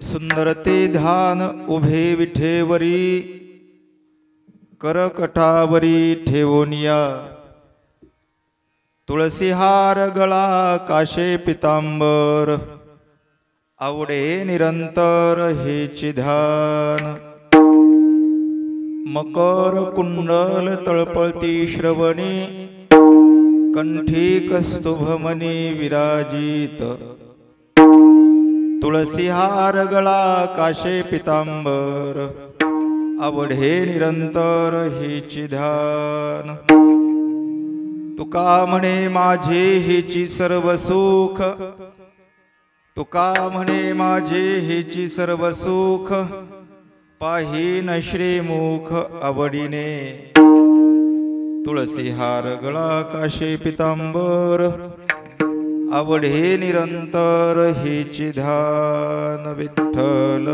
सुंदर ते ध्यान उभे विठेवरी करकटावरी ठेवोनिया तुळसीहार गळा काशे पितांबर आवडे निरंतर हेची ध्यान मकर कुंडल तळपळती श्रवणी कंठी कस्तुभमणी विराजित तुळसीहार गळा काशे पितांबर आवडे निरंतर हेची ध्यान तुका म्हणे माझे हेची सर्व सुख तुका म्हणे माझे हेची सर्व सुख पाहीन श्रीमुख आवडीने तुळसीहार गळा काशे पितांबर आवडे निरंतर हेची ध्यान विठ्ठल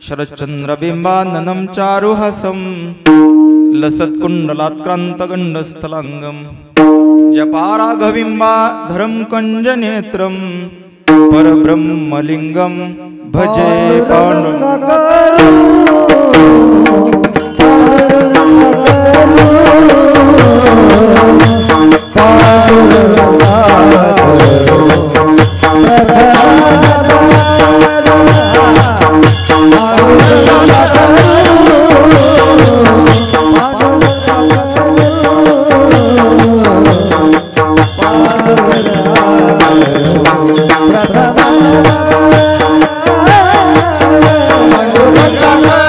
शरच्चंद्रबिंबाननं चारुहासं लसत्कुण्डलात्क्रान्तगण्डस्थलाङ्गं जपाराघविम्बाधरं कञ्जनेत्रं परब्रह्मलिङ्गं भजे Bye.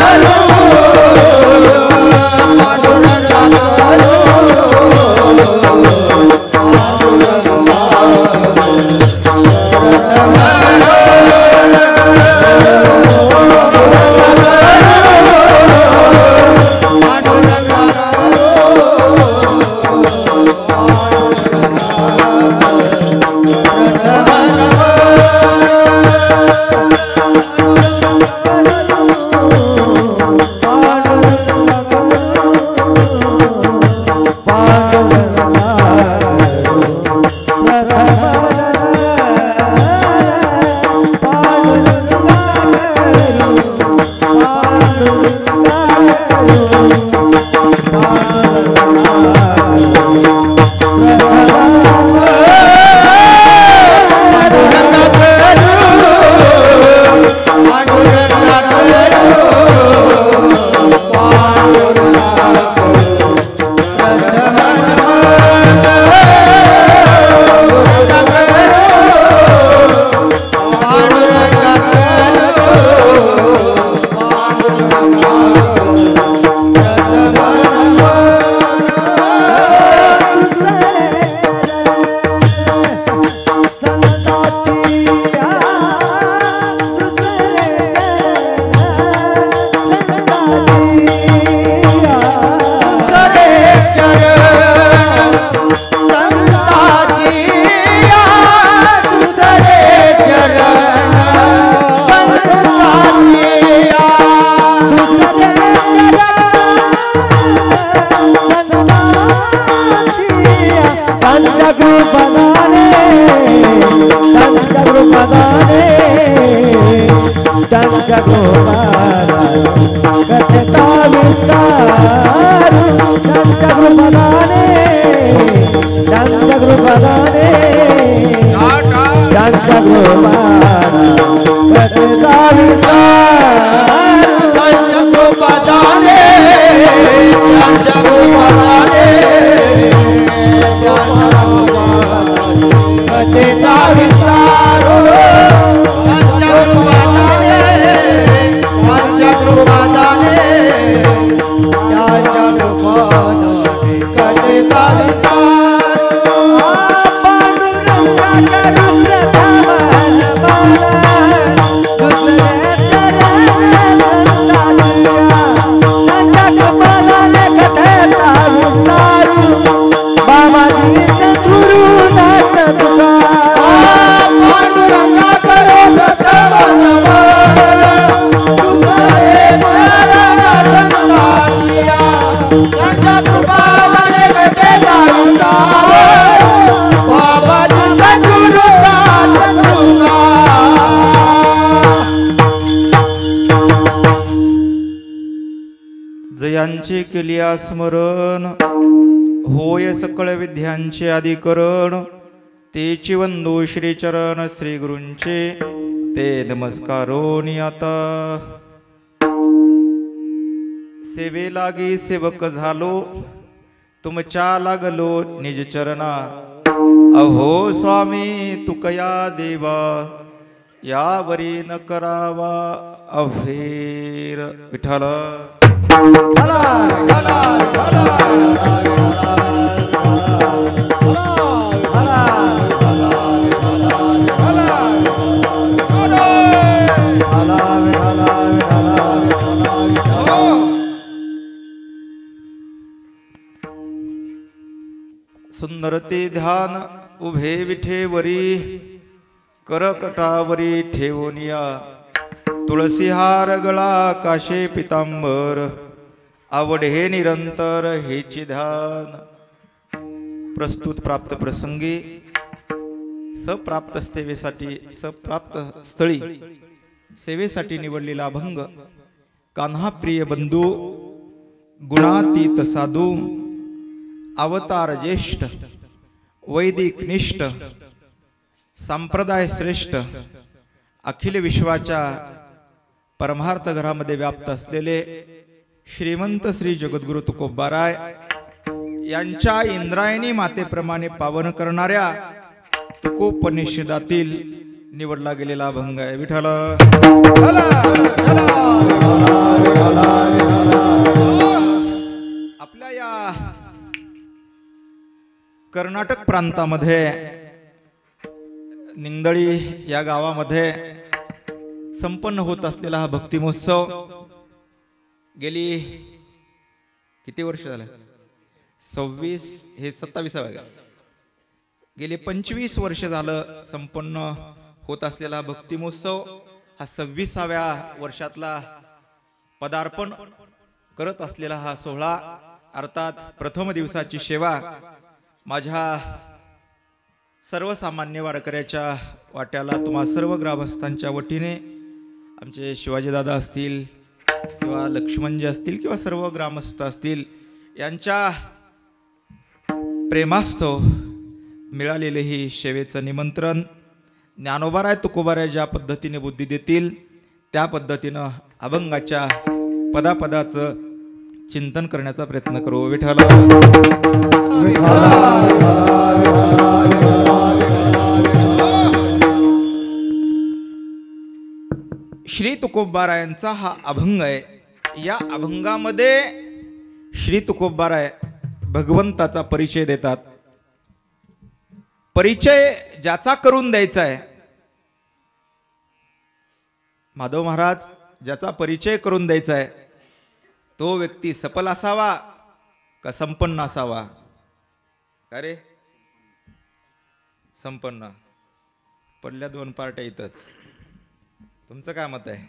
जयांचे केलिया स्मरण होय सकळ विद्यांचे अधिकरण तेची वंदू श्रीचरण श्री गुरूंचे ते नमस्कारोनी आता सेवे लागी सेवक झालो तुमच्या लागलो निज चरणा अहो स्वामी तुकया देवा यावरी न करावा अभेर विठ्ठल सुंदर ते ध्यान उभे विठेवरी करकटावरी ठेवूनिया तुळसी हार गळा काशे पितांबर आवड हे निरंतर हेची ध्यान प्रस्तुत प्राप्त प्रसंगी सप्राप्त सेवेसाठी सप्राप्त स्थळी सेवेसाठी निवडलेला अभंग कान्हा प्रिय बंधू गुणातीत साधू अवतार ज्येष्ठ वैदिक निष्ठ संप्रदाय श्रेष्ठ अखिल विश्वाच्या परमार्थ घरामध्ये व्याप्त असलेले श्रीमंत श्री जगद्गुरु तुकोबाराय यांच्या इंद्रायणी मातेप्रमाणे पावन करणाऱ्या तुकोपनिषदातील निवडला गेलेला अभंग आहे विठ्ठल आपल्या या कर्नाटक प्रांतामध्ये निंगदळी या गावामध्ये संपन्न होत असलेला हा भक्ती महोत्सव गेली किती वर्ष झाले 26 हे 27 गेली 25 वर्ष झालं संपन्न होत असलेला भक्ती महोत्सव हा 26व्या वर्षातला पदार्पण करत असलेला हा सोहळा अर्थात प्रथम दिवसाची सेवा माझ्या सर्वसामान्य वारकऱ्याच्या वाट्याला तुम्हा सर्व ग्रामस्थांच्या वतीने आमचे शिवाजी दादा असतील किंवा लक्ष्मणजी असतील किंवा सर्व ग्रामस्थ असतील यांच्या प्रेमास्तव मिळालेले ही सेवेचं निमंत्रण ज्ञानोबाराय तुकोबाराय ज्या पद्धतीने बुद्धी देतील त्या पद्धतीनं अभंगाच्या पदापदाचं चिंतन करण्याचा प्रयत्न करू विठ्ठल श्री तुकोबारायांचा हा अभंग आहे। या अभंगामध्ये श्री तुकोबाराय भगवंताचा परिचय देतात। परिचय ज्याचा करून द्यायचा आहे माधव महाराज ज्याचा परिचय करून द्यायचा आहे तो व्यक्ती सफल असावा का संपन्न असावा? का रे संपन्न पडल्या दोन पार्ट्या इथंच तुमचं काय मत आहे?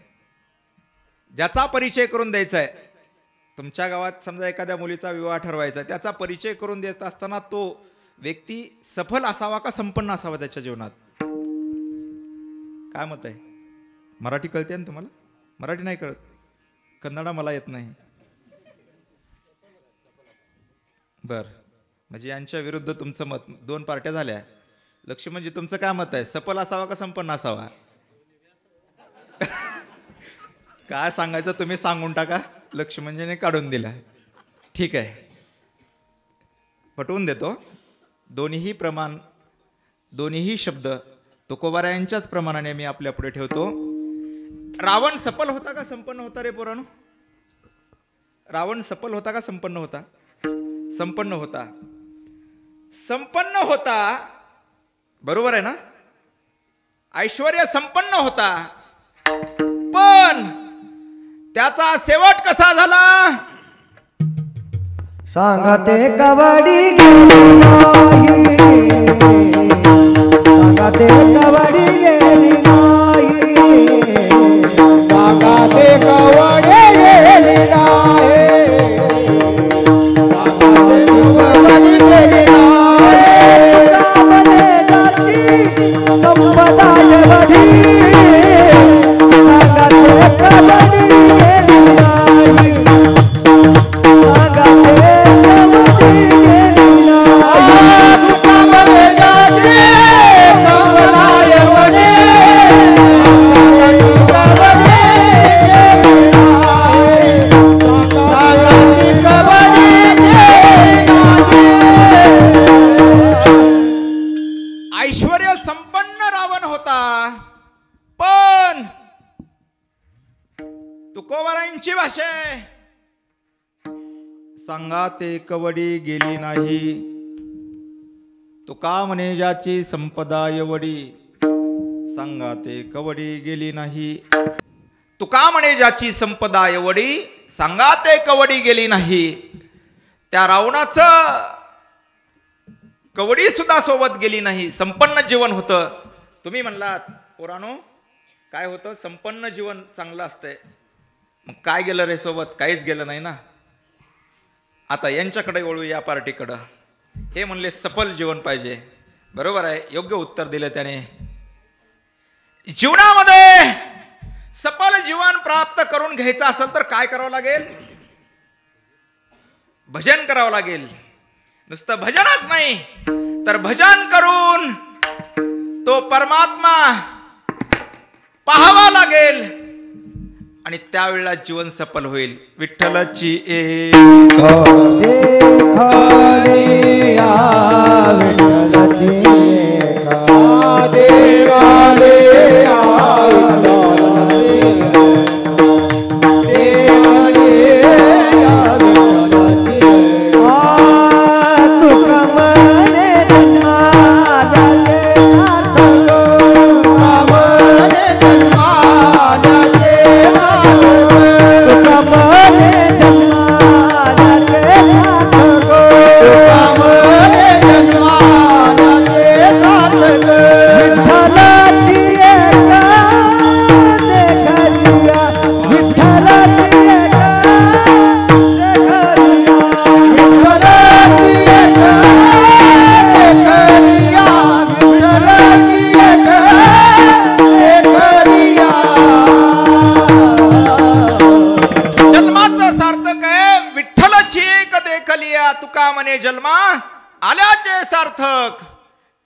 ज्याचा परिचय करून द्यायचा आहे तुमच्या गावात समजा एखाद्या मुलीचा विवाह ठरवायचा आहे त्याचा परिचय करून देत असताना तो व्यक्ती सफल असावा का संपन्न असावा त्याच्या जीवनात? काय मत आहे? मराठी कळते ना तुम्हाला? मराठी नाही कळत, कन्नडा मला येत नाही. बर, म्हणजे यांच्या विरुद्ध तुमचं मत, 2 पार्ट्या झाल्या. लक्ष्मणजी तुमचं काय मत आहे, सफल असावा का संपन्न असावा? काय सांगायचं तुम्ही सांगून टाका, लक्ष्मणजीने काढून दिला. ठीक आहे, पटवून देतो. दोन्हीही प्रमाण, दोन्हीही शब्द तुकोबारायांच्याच प्रमाणाने मी आपल्या पुढे ठेवतो. रावण सफल होता का संपन्न होता रे पोरांनो? रावण सफल होता का संपन्न होता? संपन्न होता. संपन्न होता, बरोबर आहे ना? ऐश्वर्य संपन्न होता, पण त्याचा शेवट कसा झाला? सांगा ते कवडी गेली नाही, सांगा ते कवडी गेली नाही, सांगा ते कवडी गेली नाही, सांगा ते कवडी गेली नाही. कामने जाची संपदा एवढी, सांगा ते कवडी गेली नाही, सांगा ते ऐश्वर्य संपन्न रावण होता, पण तुकोबारांची भाषा आहे, सांगा ते कवडी गेली नाही. तुका म्हणे ज्याची संपदा एवढी, सांगा ते कवडी गेली नाही. तुका म्हणे ज्याची संपदा एवढी, सांगा ते कवडी गेली नाही. त्या रावणाचं कवडी सुद्धा सोबत गेली नाही. संपन्न जीवन होतं. तुम्ही म्हणलात पोरानो काय होतं, संपन्न जीवन चांगलं असतंय. मग काय गेलं रे सोबत? काहीच गेलं नाही ना. आता यांच्याकडे वळू, या पार्टीकडं. हे म्हणले सफल जीवन पाहिजे. बरोबर आहे, योग्य उत्तर दिलं त्याने. जीवनामध्ये सफल जीवन प्राप्त करून घ्यायचं असेल तर काय करावं लागेल? भजन करावं लागेल. नुसतं भजनच नाही तर भजन करून तो परमात्मा पाहावा लागेल आणि त्यावेळेला जीवन सफल होईल. विठ्ठलाची जन्मा आल्याचे सार्थक.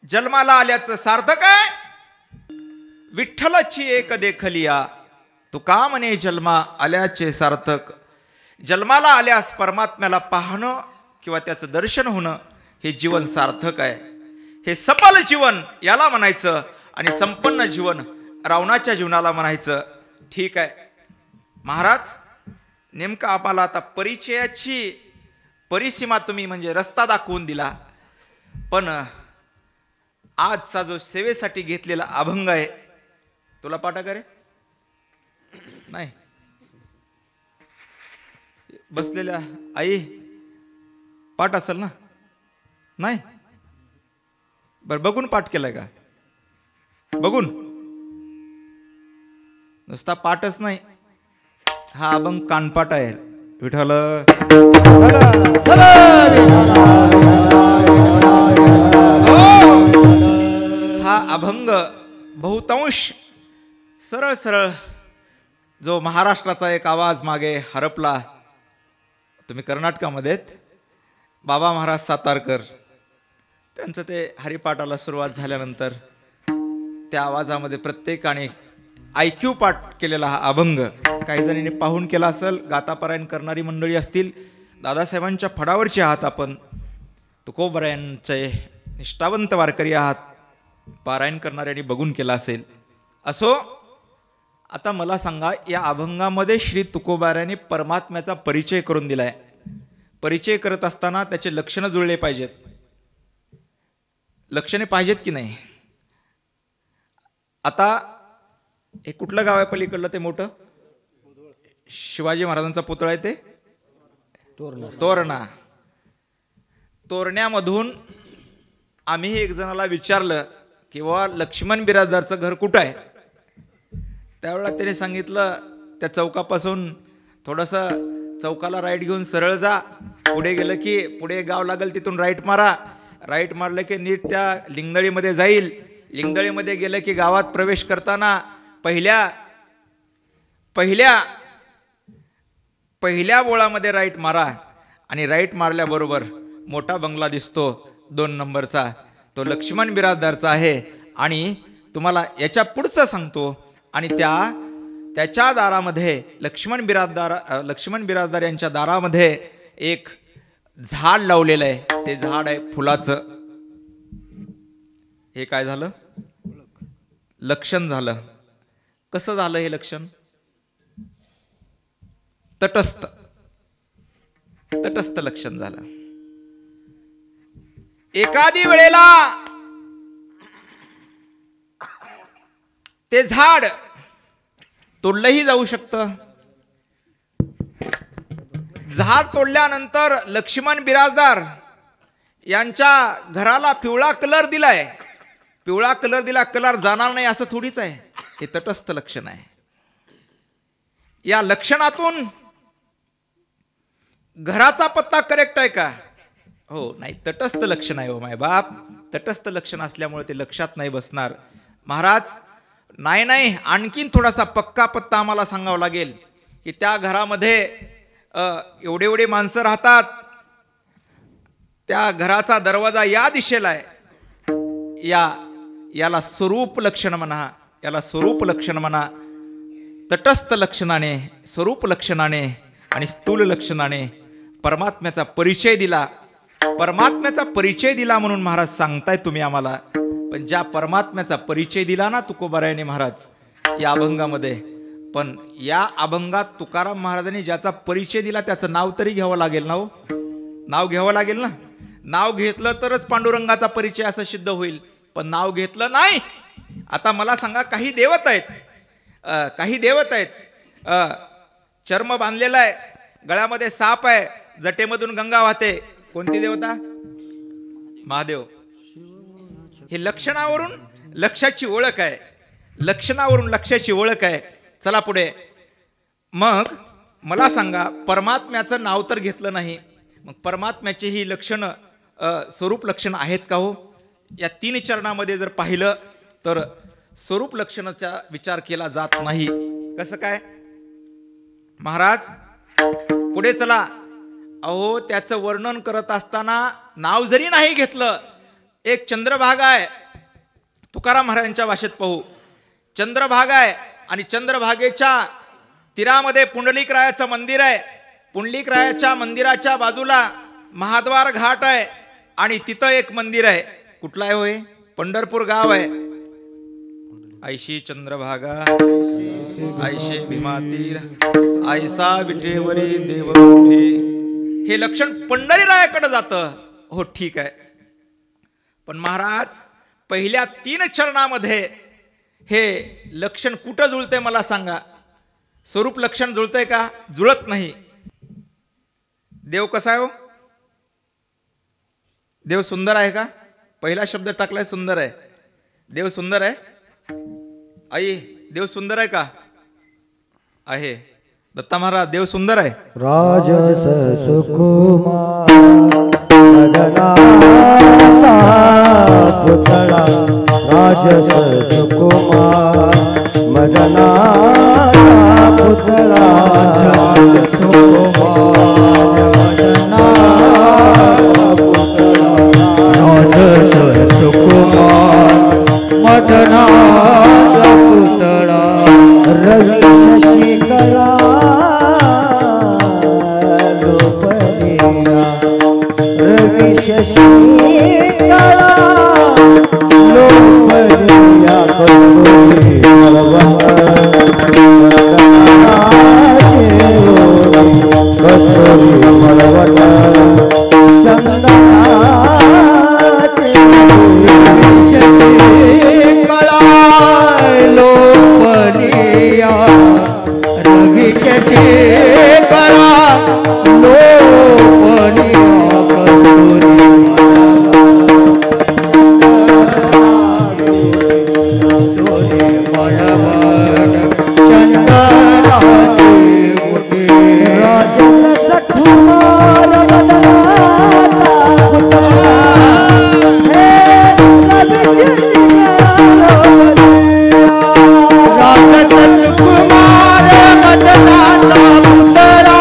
जन्माला आल्याचं सार्थक आहे. विठ्ठलाची एक देखलिया, तुका म्हणे जन्मा आल्याचे सार्थक. जन्माला आल्यास परमात्म्याला पाहणं किंवा त्याचं दर्शन होणं हे जीवन सार्थक आहे. हे सफल जीवन याला म्हणायचं आणि संपन्न जीवन रावणाच्या जीवनाला म्हणायचं. ठीक आहे महाराज, नेमकं आम्हाला आता परिचयाची परिसीमा तुम्ही म्हणजे रस्ता दाखवून दिला, पण आजचा जो सेवेसाठी घेतलेला अभंग आहे तुला पाठ करे नाही? बसलेल्या आई पाठ असेल ना? नाही बरं, बघून पाठ केलाय का? बघून नुसता पाठच नाही, हा अभंग कानपाठ आहे. विठ्ठल हा अभंग बहुतांश सरळ सरळ जो महाराष्ट्राचा एक आवाज मागे हरपला, तुम्ही कर्नाटकामध्ये आहेत, बाबा महाराज सातारकर, त्यांचं ते हरिपाठाला सुरुवात झाल्यानंतर त्या आवाजामध्ये प्रत्येकाने ऐक्यू पाठ केलेला हा अभंग काही जणांनी पाहून केला असेल, गातापारायण करणारी मंडळी असतील, दादासाहेबांच्या फडावरचे आहात आपण, तुकोबरायांचे निष्ठावंत वारकरी आहात, पारायण करणाऱ्यांनी बघून केला असेल. असो, आता मला सांगा, या अभंगामध्ये श्री तुकोबारायांनी परमात्म्याचा परिचय करून दिलाय. परिचय करत असताना त्याचे लक्षणं जुळले पाहिजेत. लक्षणे पाहिजेत की नाही? आता हे कुठलं गाव आहे पलीकडलं ते मोठं? शिवाजी महाराजांचा पुतळा आहे ते तोरणा. तोरण्यामधून आम्ही एक जणाला विचारलं की वा लक्ष्मण बिराजदारचं घर कुठं आहे. त्यावेळेला त्याने सांगितलं त्या चौकापासून थोडंसं चौकाला राईट घेऊन सरळ जा, पुढे गेलं की पुढे गाव लागेल, तिथून राईट मारा, राईट मारलं की नीट त्या लिंगदळीमध्ये जाईल, लिंगदळीमध्ये गेलं की गावात प्रवेश करताना पहिल्या बोळामध्ये राईट मारा आणि राईट मारल्याबरोबर मोठा बंगला दिसतो 2 नंबरचा, तो लक्ष्मण बिराजदारचा आहे. आणि तुम्हाला याच्या पुढचं सांगतो, आणि त्याच्या दारामध्ये लक्ष्मण बिराजदार यांच्या दारामध्ये एक झाड लावलेलं आहे, ते झाड आहे फुलाचं. हे काय झालं? लक्षण झालं. कसं झालं हे लक्षण? तटस्थ लक्षण झालं. एखादी वेळेला ते झाड तोडलंही जाऊ शकतं. झाड तोडल्यानंतर लक्ष्मण बिराजदार यांच्या घराला पिवळा कलर दिलाय, पिवळा कलर दिला, कलर जाणार नाही असं थोडीच आहे. हे तटस्थ लक्षण आहे. या लक्षणातून घराचा पत्ता करेक्ट आहे का? हो, नाही, तटस्थ लक्षण आहे. हो माय बाप, तटस्थ लक्षण असल्यामुळे ते लक्षात नाही बसणार. महाराज, नाही, आणखीन थोडासा पक्का पत्ता आम्हाला सांगावा लागेल की त्या घरामध्ये एवढे माणसं राहतात, त्या घराचा दरवाजा या दिशेला आहे. याला स्वरूप लक्षण म्हणा, याला स्वरूप लक्षण म्हणा. तटस्थ लक्षणाने, स्वरूप लक्षणाने आणि स्थूल लक्षणाने परमात्म्याचा परिचय दिला. परमात्म्याचा परिचय दिला म्हणून महाराज सांगताय तुम्ही आम्हाला. पण ज्या परमात्म्याचा परिचय दिला ना तुकोबारायांनी महाराज या अभंगामध्ये, पण या अभंगात तुकाराम महाराजांनी ज्याचा परिचय दिला त्याचं नाव तरी घ्यावं लागेल ना. हो, नाव घ्यावं लागेल ना. नाव घेतलं तरच पांडुरंगाचा परिचय असं सिद्ध होईल, पण नाव घेतलं नाही. आता मला सांगा, काही देवत आहेत, चर्म बांधलेला आहे, गळ्यामध्ये साप आहे, जटेमधून गंगा वाहते. कोणती देवता? महादेव. हे लक्षणावरून लक्षाची ओळख आहे, लक्षणावरून लक्षाची ओळख आहे. चला पुढे. मग मला सांगा, परमात्म्याचं नाव तर घेतलं नाही, मग परमात्म्याची ही लक्षणं स्वरूप लक्षण आहेत का? हो, या 3 चरणामध्ये जर पाहिलं तर स्वरूप लक्षणाचा विचार केला जात नाही. कसं काय महाराज? पुढे चला. अहो, त्याचं वर्णन करत असताना नाव जरी नाही घेतलं, एक चंद्रभागा आहे, तुकाराम महाराजांच्या भाषेत पाहू. चंद्रभागा आहे आणि चंद्रभागेच्या तीरामध्ये पुंडलिकरायाचं मंदिर आहे. पुंडलिकरायाच्या मंदिराच्या बाजूला महाद्वार घाट आहे आणि तिथं एक मंदिर आहे. कुठलं आहे? होय, पंढरपूर गाव आहे. ऐशी चंद्रभागा ऐशे भीमातीर ऐसा विठेवरी देव मोठे. हे लक्षण पंढरीरायाकडे जातं. हो, ठीक आहे. पण महाराज, पहिल्या 3 चरणामध्ये हे लक्षण कुठं जुळतंय मला सांगा? स्वरूप लक्षण जुळतंय का? जुळत नाही. देव कसा आहे? हो, देव सुंदर आहे का? पहिला शब्द टाकलाय सुंदर आहे. देव सुंदर आहे? आई, देव सुंदर आहे का? आहे. दत्ता महाराज, देव सुंदर आहे? राजस सुकुमार मदना पुतळा, राजस सुकुमार मदना पुतळा सुकुमार मदनाचा पुतळा रवी शशिकला लोपलिया रवी शशिकला लोपलिया कस्तुरी मलवट कळा लोपलिया रवीचे कळा लोपलिया कस्तुरी मलवट चंदनाचे मुठे राजन कुमार मदनाचा पुतळा कुमार मदनाचा पुतळा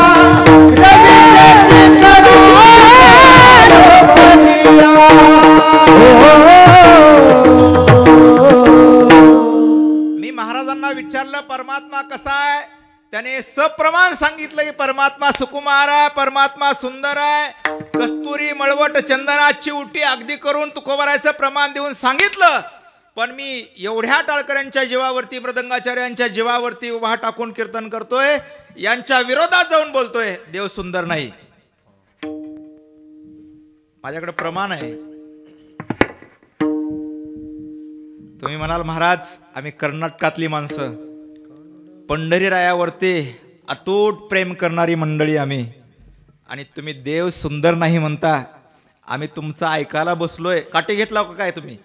मी महाराजांना विचारलं परमात्मा कसा आहे, त्याने सप्रमाण सांगितलं की परमात्मा सुकुमार आहे, परमात्मा सुंदर आहे, कस्तुरी मळवट चंदनाची उटी अगदी करून तुकोबारायचं प्रमाण देऊन सांगितलं. पण मी एवढ्या टाळकऱ्यांच्या जीवावरती मृदंगाचार्यांच्या जीवावरती उभा टाकून कीर्तन करतोय, यांच्या विरोधात जाऊन बोलतोय देव सुंदर नाही. माझ्याकडे प्रमाण आहे. तुम्ही म्हणाल महाराज आम्ही कर्नाटकातली माणसं, पंढरीरायावरती अतूट प्रेम करणारी मंडळी आम्ही, आणि तुम्ही देव सुंदर नाही म्हणता. आम्ही तुमचं ऐकायला बसलोय. काठी घेतला का काय तुम्ही?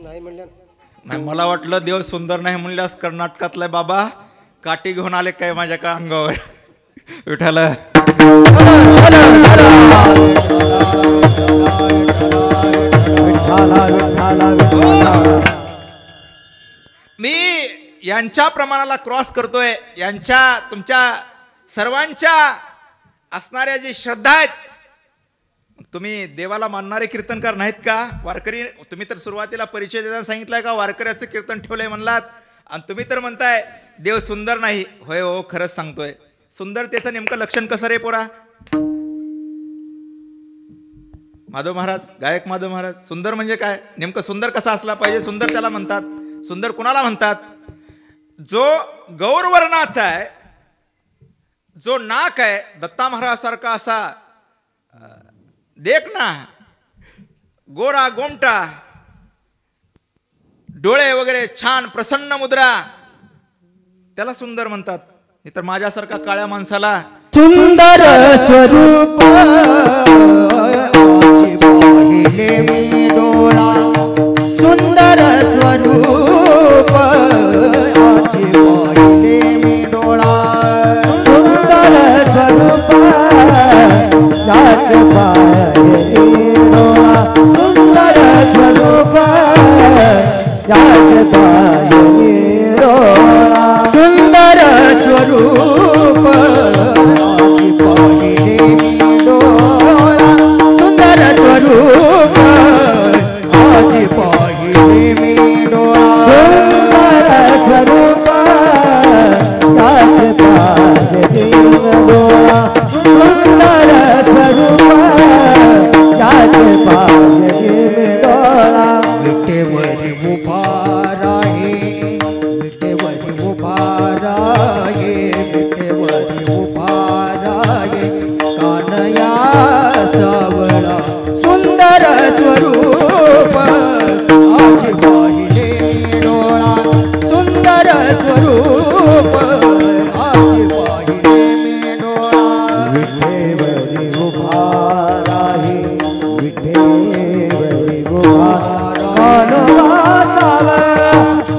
नाही, मला वाटलं देव सुंदर नाही म्हणल्यास कर्नाटकातला बाबा काठी घेऊन आले काय माझ्याकडे अंगावर. विठाल मी यांच्या प्रमाणाला क्रॉस करतोय. यांच्या तुमच्या सर्वांच्या असणाऱ्या जी श्रद्धा आहेत. तुम्ही देवाला मानणारे कीर्तनकार नाहीत का? वारकरी तुम्ही तर सुरुवातीला परिचय देताना सांगितलंय का वारकऱ्याचं कीर्तन ठेवलंय म्हणलात, आणि तुम्ही तर म्हणताय देव सुंदर नाही. होय हो, खरंच सांगतोय. सुंदरतेचं नेमकं लक्षण कसं रे पोरा? माधव महाराज, गायक माधव महाराज, सुंदर म्हणजे काय? नेमकं सुंदर कसा असला पाहिजे? सुंदर त्याला म्हणतात. सुंदर कुणाला म्हणतात? जो गौरवर्णाचा आहे, जो नाक आहे दत्ता महाराज सारखा असा देख ना, गोरा गोमटा, डोळे वगैरे छान प्रसन्न मुद्रा, त्याला सुंदर म्हणतात. नाही तर माझ्यासारखा काळ्या माणसाला सुंदर स्वरूप पाहिले मी डोळा, सुंदर स्वरूप आजी पाहिले मी डोळा, सुंदर स्वरूप याच पाहिले डोळा, सुंदर स्वरूप याच पाहिले डोळा, सुंदर स्वरूप आजी पाहिले मी डोळा, सुंदर स्वरूप आजी पाहिले मी डोळा, सुंदर स्वरूप याच पाहिले डोळा, सुंदर स्वरूप याच पाहिले डोळा. विटेवरी उभा राहे, विटेवरी उभा राहे, विटेवरी उभा राहे, कानया सावळा, सुंदर स्वरूप आज पाहिले डोळा, सुंदर स्वरूप आज पाहिले मी डोळा. विटेवरी उभा राहे, विटेवरी उभा कानया सावळा,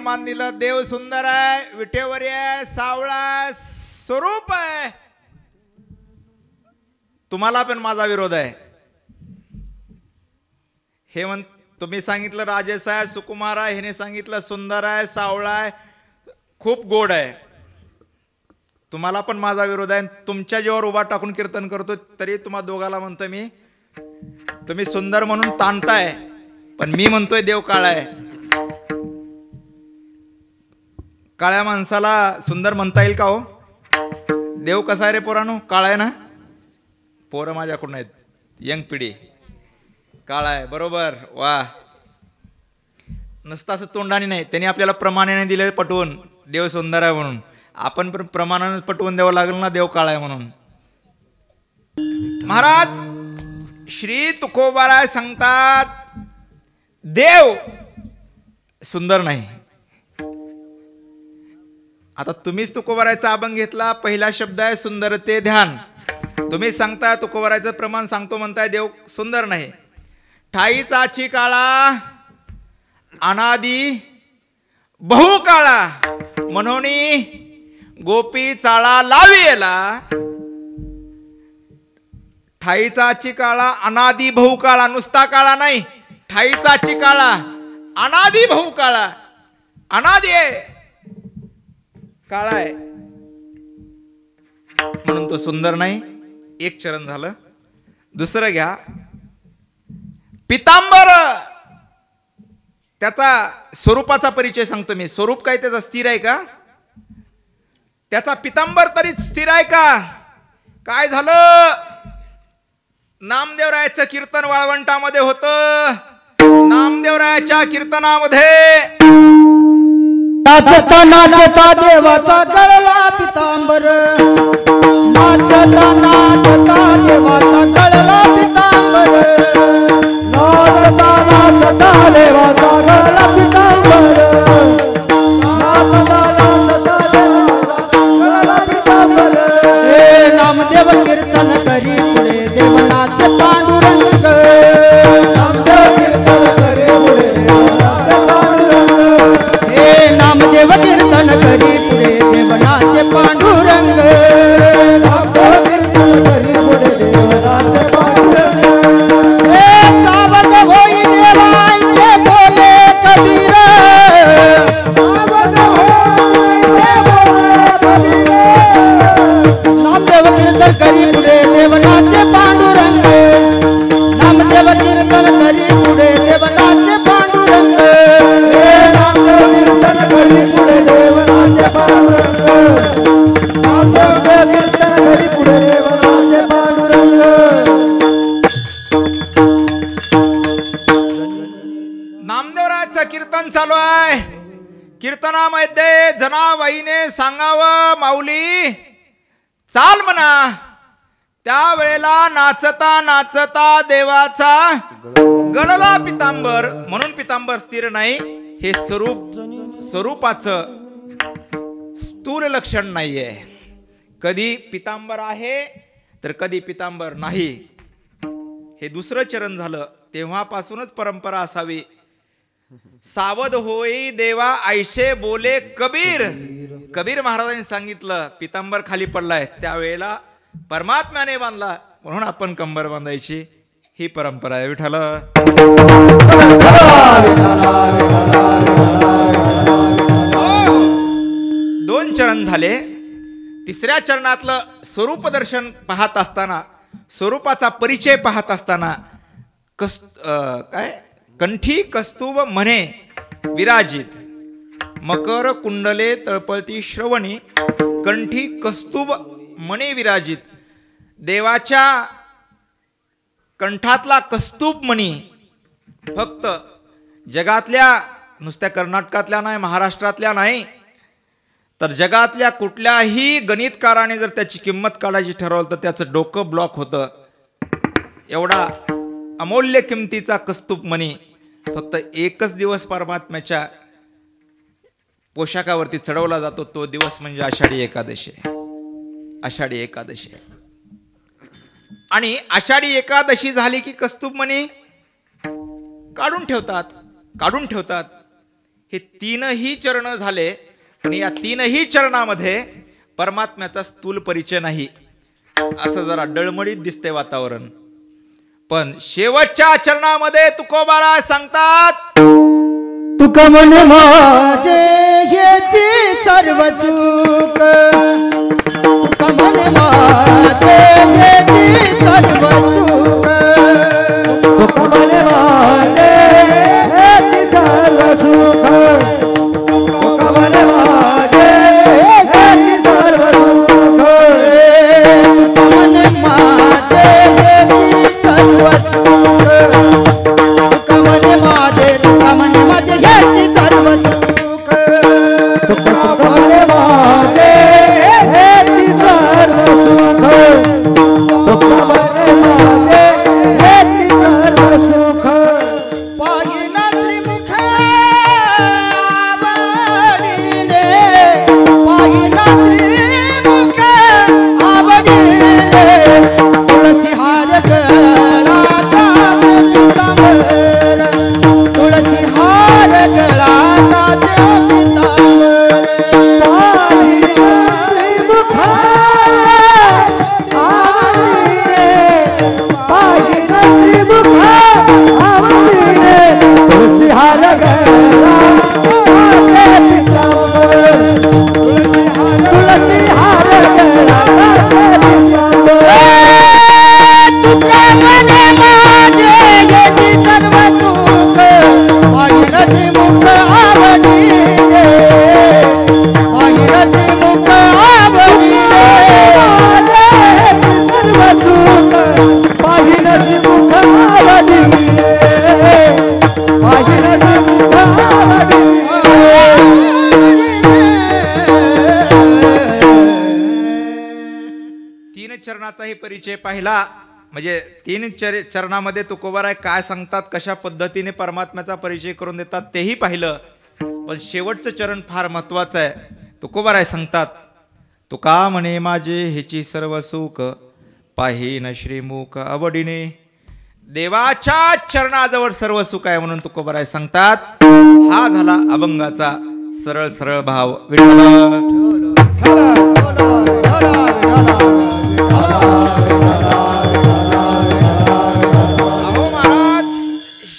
प्रमाण दिलं. देव सुंदर आहे, विठेवर आहे, सावळा आहे, स्वरूप आहे. तुम्हाला पण माझा विरोध आहे. हे तुम्ही सांगितलं राजेश आहे, सुकुमार आहे, हिने सांगितलं सुंदर आहे, सावळा आहे, खूप गोड आहे. तुम्हाला पण माझा विरोध आहे. तुमच्या जीवावर उभा टाकून कीर्तन करतो तरी तुम्हा दोघाला म्हणतो मी, तुम्ही सुंदर म्हणून ताणताय, पण मी म्हणतोय देव काळा आहे. काळ्या माणसाला सुंदर म्हणता येईल का हो? देव कसा आहे रे पोरानो? काळा आहे ना? पोरं माझ्याकडून आहेत, यंग पिढी. काळा आहे, बरोबर, वा. नुसतं असं तोंडाने नाही, त्यांनी आपल्याला प्रमाणाने दिले पटवून देव सुंदर आहे म्हणून. आपण पण प्रमाणाने पटवून द्यावं लागेल ना देव काळा आहे म्हणून. महाराज श्री तुकोबाराय सांगतात देव सुंदर नाही. आता तुम्हीच तुकोबारायचा अभंग घेतला, पहिला शब्द आहे सुंदरते ध्यान. तुम्ही सांगताय तुकोबारायचं प्रमाण सांगतो म्हणताय देव सुंदर नाही. ठाईचाची काळा अनादी बहु काळा म्हणून गोपी चाळा लाविला. ठाईचाची काळा अनादी बहु काळा, नुसता काळा नाही, ठाईचाची काळा अनादी बहु काळा. अनादी आहे, काळा आहे म्हणून तो सुंदर नाही. एक चरण झालं. दुसरं घ्या, पितांबर. त्याचा स्वरूपाचा परिचय सांगतो मी. स्वरूप काय त्याचा स्थिर आहे का? त्याचा पितांबर तरी स्थिर आहे का? काय झालं? नामदेवरायाचं कीर्तन वाळवंटामध्ये होतं. नामदेवरायाच्या कीर्तनामध्ये नाचता नाचता देवाचा गळला पितांबर. नाचता नाचता देवाचा गळला पितांबर. नाचता नाचता देवाचा गळला पितांबर. नाचता नाचता देवाचा गळला पितांबर. हे नामदेव कीर्तन करी पुढे देवनाच पांडुरंग. नामदेव कीर्तन करी पुढे देवनाच पांडुरंग. हे नामदेव कीर्तन करी पुढे देवनाचे पांडुरंग. नामदेव कीर्तन करी पुढे देवनाचे पांडुरंग. हे सावध होई देवांचे बोले कबीर. सावध होई बोले कबीर. नामदेव कीर्तन करी पुढे देवनाचे पांडुरंग. नामदेव कीर्तन करी पुढे देवनाचे पांडुरंग. नामदेव कीर्तन करी पुढे देवनाचे पांडुरंग. नामदेव कीर्तन करी पुढे देवनाचे पांडुरंग. नामदेवरायाचं कीर्तन चालू आहे. कीर्तनामध्ये जनाबाईने सांगावं माऊली चाल म्हणा. त्यावेळेला नाचता नाचता देवाचा गळला पितांबर. म्हणून पितांबर स्थिर नाही. हे स्वरूपाचं स्थूल लक्षण नाहीये. कधी पितांबर आहे तर कधी पितांबर नाही. हे दुसरं चरण झालं. तेव्हापासूनच परंपरा असावी. सावध होई देवा ऐशे बोले कबीर. कबीर महाराजांनी सांगितलं पितांबर खाली पडलाय, त्यावेळेला परमात्म्याने बांधला म्हणून आपण कंबर बांधायची. ही परंपरा आहे. विठ्ठल दोन चरण झाले. तिसऱ्या चरणातलं स्वरूप दर्शन पाहत असताना, स्वरूपाचा परिचय पाहत असताना काय कंठी कस्तुभ म्हणे विराजित. मकर कुंडले तळपळती श्रवणी कंठी कस्तुभ म्हणे विराजित. देवाच्या कंठातला कस्तूप मणी फक्त जगातल्या, नुसत्या कर्नाटकातल्या नाही, महाराष्ट्रातल्या नाही, तर जगातल्या कुठल्याही गणितकाराने जर त्याची किंमत काढायची ठरवलं तर त्याचं डोकं ब्लॉक होतं. एवढा अमूल्य किमतीचा कस्तूप मणी फक्त एकच दिवस परमात्म्याच्या पोशाखावरती चढवला जातो. तो दिवस म्हणजे आषाढी एकादशी. आषाढी एकादशी. आणि आषाढी एकादशी झाली की कस्तूप मणी काढून ठेवतात. हे तीनही चरण झाले, पण या तीनही चरणामध्ये परमात्म्याचा स्थूल परिचय नाही. असं जरा डळमळीत दिसते वातावरण. पण शेवटच्या चरणामध्ये तुकोबाराय सांगतात, तुका म्हणे माझे घेती सर्व सुख. तुका म्हणे माझे घेती सर्व सुख. तुका म्हणे माझे घेती सर्व सुख. तुका म्हणे माझे घेती सर्व सुख. तुका म्हणे माझे घेती सर्व सुख. तुका म्हणे माझे, तुका म्हणे माझे घेती सर्व सुख. तुका म्हणे माझे घेती सर्व सुख. तुका म्हणे माझे घेती सर्व सुख. पाहिना श्रीमुख आवडीने. पाहिना श्रीमुख आवडीने. तुळसी हार गळाचा पितांबर. तुळसी हार गळाचा पितांबर. पाहिना श्रीमुख आवडीने. पाहिना श्रीमुख आवडीने. तुळसी हार गळाचा पितांबर. तुळसी हार गळाचा पितांबर. तुका म्हणे माझे घेती सर्व सुख. पाहिना श्रीमुख आवडीने. पाहिना श्रीमुख आवडीने. सर्व सुख. पाहिना श्रीमुख आवडीने. पाहिना श्रीमुख आवडीने. तीन चरणाचाही परिचय पाहिला. म्हणजे तीन चरणामध्ये तुकोबाराय काय सांगतात, कशा पद्धतीने परमात्म्याचा परिचय करून देतात तेही पाहिलं. पण शेवटचं चरण फार महत्वाचं आहे. तुकोबाराय सांगतात, तुका म्हणे माझे ह्याची सर्व सुख. पाहिन श्रीमुख आवडीने. देवाच्या चरणाजवळ सर्व सुख आहे म्हणून तुकोबाराय सांगतात. हा झाला अभंगाचा सरळ सरळ भाव. विठ्ठल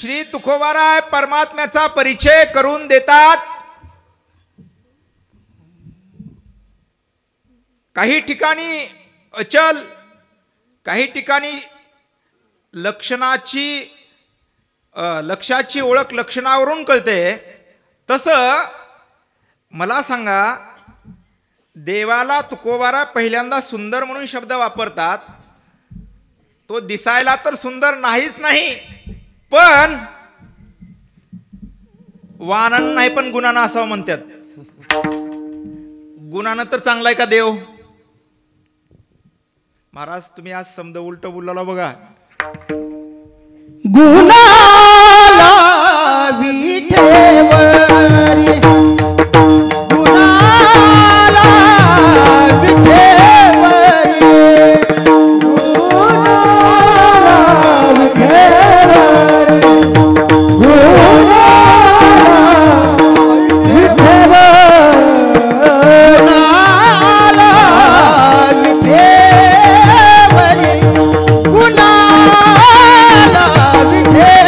श्री तुकोबाराय परमात्म्याचा परिचय करून देतात. काही ठिकाणी अचल, काही ठिकाणी लक्षाची ओळख लक्षणावरून कळते. तसं मला सांगा, देवाला तुकोबाराय पहिल्यांदा सुंदर म्हणून शब्द वापरतात. तो दिसायला तर सुंदर नाहीच नाही, पण वानान नाही पण गुणानं असावं म्हणतात. गुणानं तर चांगला आहे का देव? महाराज तुम्ही आज समजा उलट बोलला बघा. गुणाला विठेवरी. गुणाला विठेवरी. गुणाला विठेवरी. गुणाला विठेवरी. गुणाला विठेवरी.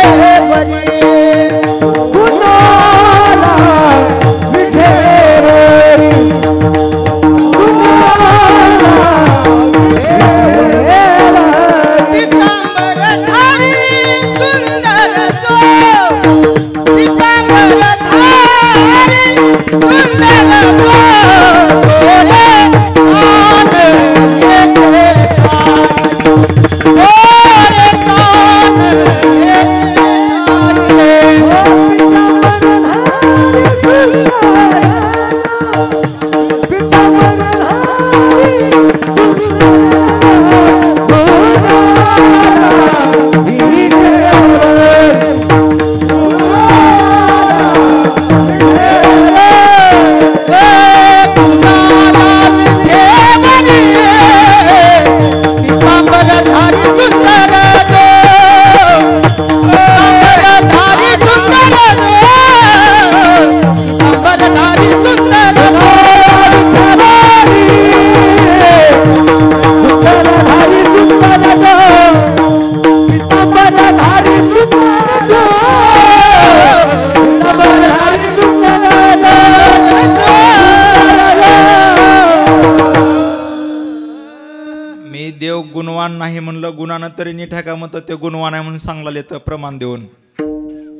गुणवान नाही म्हणलं, गुणानं तरी नीट आहे का म्हणतं ते गुणवान आहे म्हणून सांगला येतं प्रमाण देऊन.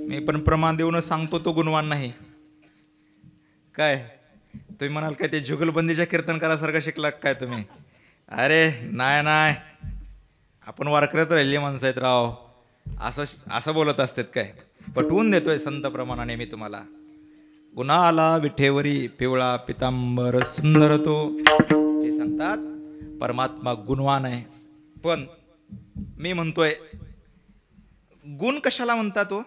मी पण प्रमाण देऊनच सांगतो तो गुणवान नाही. काय तुम्ही म्हणाल काय ते जुगलबंदीच्या कीर्तनकारासारखं शिकला काय तुम्ही? अरे नाही, आपण वारकऱ्यात राहिली माणसं आहेत राव, असं बोलत असतात काय? पटवून देतोय संत प्रमाणाने मी तुम्हाला. गुणाला विठेवरी पिवळा पितांबर सुंदर तो, ते सांगतात परमात्मा गुणवान आहे. पण मी म्हणतोय गुण कशाला म्हणतात तो?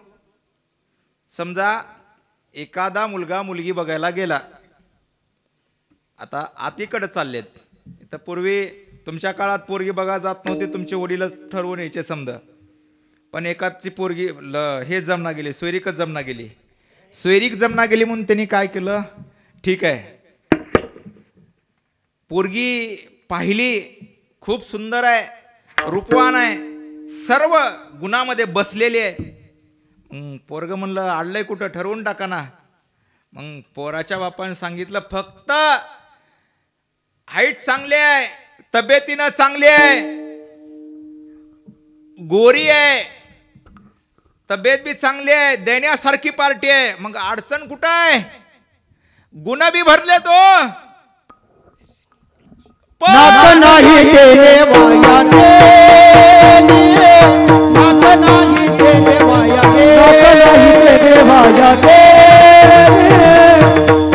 समजा एखादा मुलगा मुलगी बघायला गेला, आता आतीकडे चाललेत. तर पूर्वी तुमच्या काळात पोरगी बघा जात नव्हती, तुमचे वडीलच ठरवून यायचे समजा. पण एकाची पोरगी हे जमना गेली, सोयरीकच जमना गेली. सोयरीक जमना गेली म्हणून त्यांनी काय केलं, ठीक आहे पोरगी पाहिली, खूप सुंदर आहे, रूपवान आहे, सर्व गुणामध्ये बसलेली आहे. पोरग म्हणलं आडलंय कुठं, ठरवून टाका ना. मग पोराच्या बापाने सांगितलं फक्त हाईट चांगली आहे, तब्येतीनं चांगली आहे, गोरी आहे, तब्येत बी चांगली आहे, देण्यासारखी पार्टी आहे. मग अडचण कुठं आहे? गुण बी भरले तो, नाक नाही देणे वाया गेली, नाक नाही देणे वाया गेली, वाया गेली,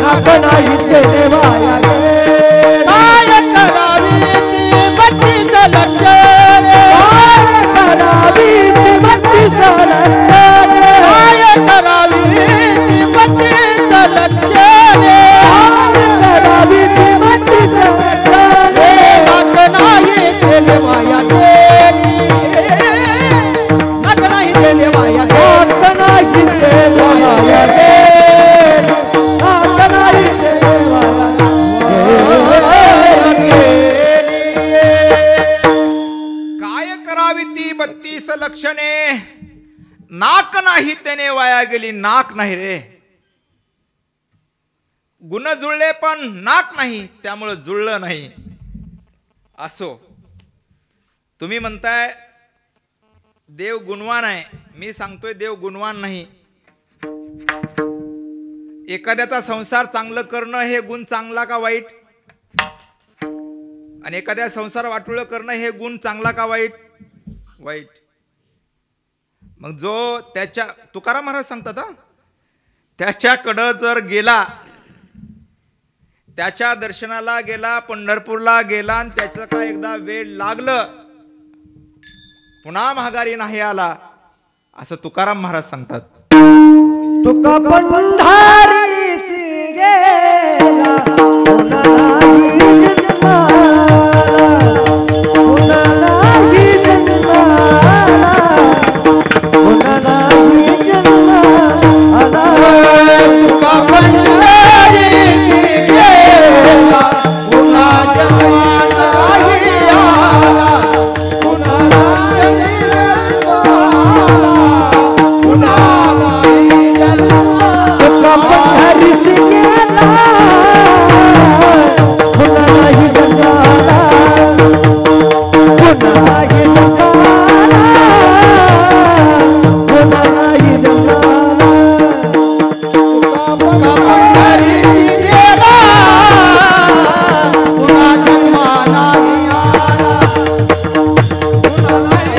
नाक नाही देणे वाया गेली. काय करावी ती बत्तीचं लक्षण, काय करावी ती बत्तीचं लक्षण, काय करावी ती बत्तीचं लक्षण, काय करावी ती बत्तीचं लक्षण. नाक नाही देणे वाया गेली, नाक नाही देणे वाया गेली, नाक नाही देणे वाया गेली, नाक नाही देणे वाया गेली. काय करावी ती 32 लक्षणे, नाक नाही त्याने वाया गेली. नाक नाही रे, गुण जुळले पण नाक नाही, त्यामुळं जुळलं नाही. असो, तुम्ही म्हणताय देव गुणवान आहे, मी सांगतोय देव गुणवान नाही. एखाद्याचा संसार चांगलं करणं हे गुण चांगला का वाईट? आणि एखाद्या संसार वाटोळं करणं हे गुण चांगला का वाईट? वाईट. मग जो त्याच्या, तुकाराम महाराज सांगतात हा, त्याच्याकडं जर गेला, त्याच्या दर्शनाला गेला, पंढरपूरला गेला, आणि त्याचं काय एकदा वेळ लागलं, पुन्हा महागारी नाही आला, असं तुकाराम महाराज सांगतात. तुका पंढारी गेला, पुन्हा नाही जन्माला, पुन्हा नाही जन्माला, पुन्हा नाही जन्माला. तुका पंढारी गेला, पुन्हा जन्मा नाही आला, पुन्हा नाही जन्माला, पुन्हा नाही जन्माला. तुका पंढारी गेला, पुन्हा नाही जन्माला, पुन्हा नाही जन्माला, पुन्हा नाही जन्माला. तुका पंढारी गेला, पुन्हा जन्मा नाही आला, पुन्हा नाही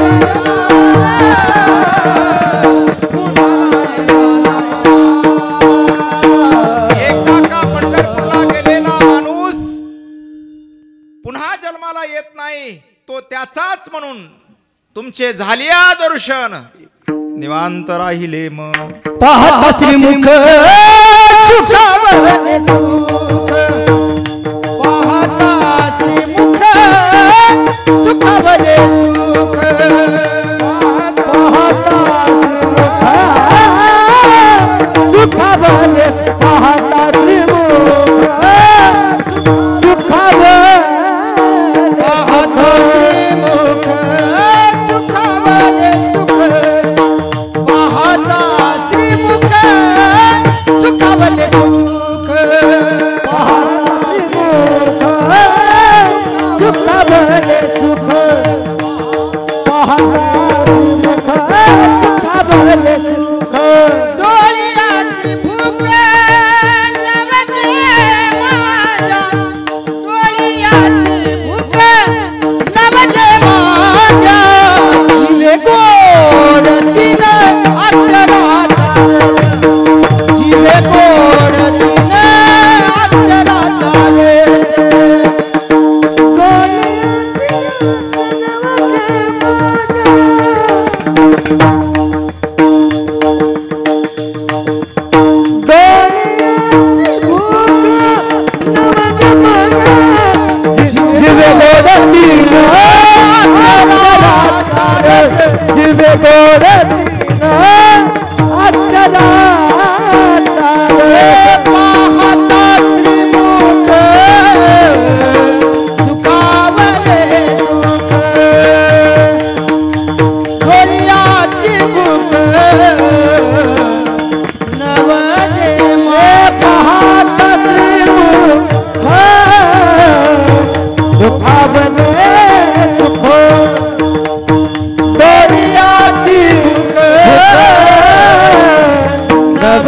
एकदा का पंढरपूरला गेलेला माणूस पुन्हा जन्माला येत नाही, तो त्याचाच म्हणून तुमचे झालिया दर्शन निवांत राहिले. मग पाहता श्रीमुख सुखावले सुख, पाहता श्रीमुख सुखावले सुख, पाहता सुखावले, पाहता श्रीमुख सुखावले, पाहता श्रीमुख सुखावले सुख, पाहता श्रीमुख सुखावले सुख, पाहता श्रीमुख सुखावले सुख,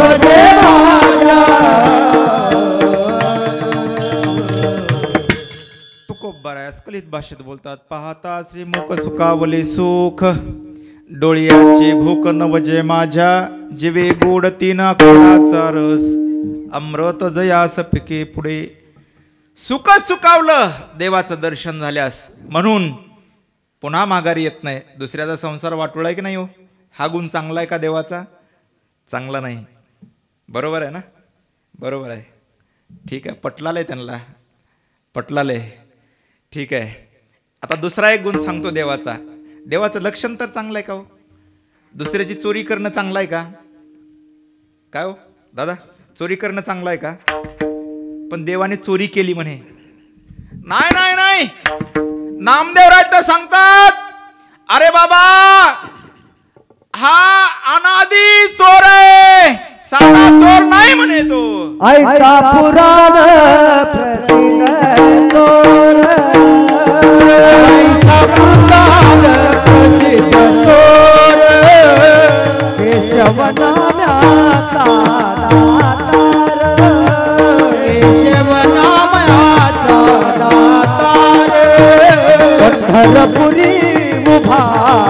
भजे माझ्या तुकोबाराय अस्खलित भाषेत बोलतात. पाहता श्रीमुख सुखावले सुख डोळ्याची भूक नवजे माझ्या जीवे गोड तीना खोडाचा रस अमृत जयास पिके पुढे. सुख सुखावलं देवाचं दर्शन झाल्यास म्हणून पुन्हा माघारी येत नाही. दुसऱ्याचा संसार वाटोळा आहे की नाही हो? हा गुण चांगला आहे का देवाचा? चांगला नाही. बरोबर आहे ना? बरोबर आहे. ठीक आहे, पटलालय त्यांना, पटलालय. ठीक आहे. आता दुसरा एक गुण सांगतो देवाचा. देवाचं लक्षण तर चांगलं आहे का हो? दुसऱ्याची चोरी करणं चांगलं आहे का? काय हो दादा, चोरी करणं चांगलं आहे का? पण देवाने चोरी केली म्हणे. नाही नाही नाही, नामदेवराय तर सांगतात अरे बाबा हा अनादी चोर आहे, साधा चोर नाही म्हणे तो. ऐसा पुराण प्रसिद्ध चोर ऐसा पुराण प्रसिद्ध चोर केशव नाम्याचा दातार केशव नाम्याचा दातार पंढरपुरी उभा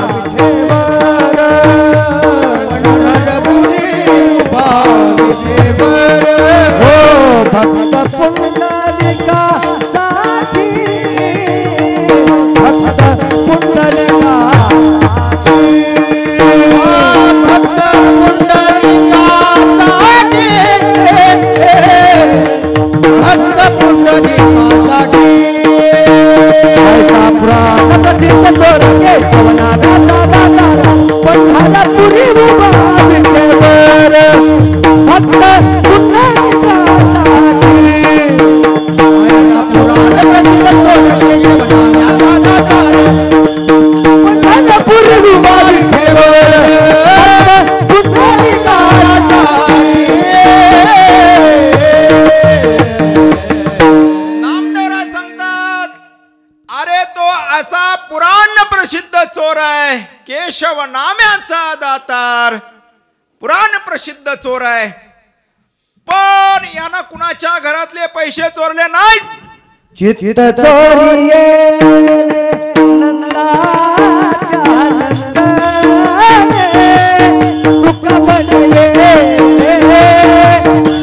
विठेवर पंढरपुरी उभा विठेवर हो भक्त पुंडलिका साठी भक्त पुंडलिका भक्त पुंडलिका साठी भक्त पुंडलिका साठी ऐसा पुराण प्रसिद्ध चोर केशव नाम्याचा दातार पंढरपुरी उभा विठेवर भक्त पुंडलिका साठी ऐसा पुराण प्रसिद्ध चोर केशव नाम्याचा दातार पंढरपुरी उभा विठेवर भक्त पुंडलिका साठी. नामदेवराय सांगतात अरे तो असा पुराण प्रसिद्ध चोर आहे, केशव नाम्याचा दातार, पुराण प्रसिद्ध चोर आहे. पण यानं कुणाच्या घरातले पैसे चोरले नाहीत. चित्त चोरिये नंदाच्या नंदने दुःख बनये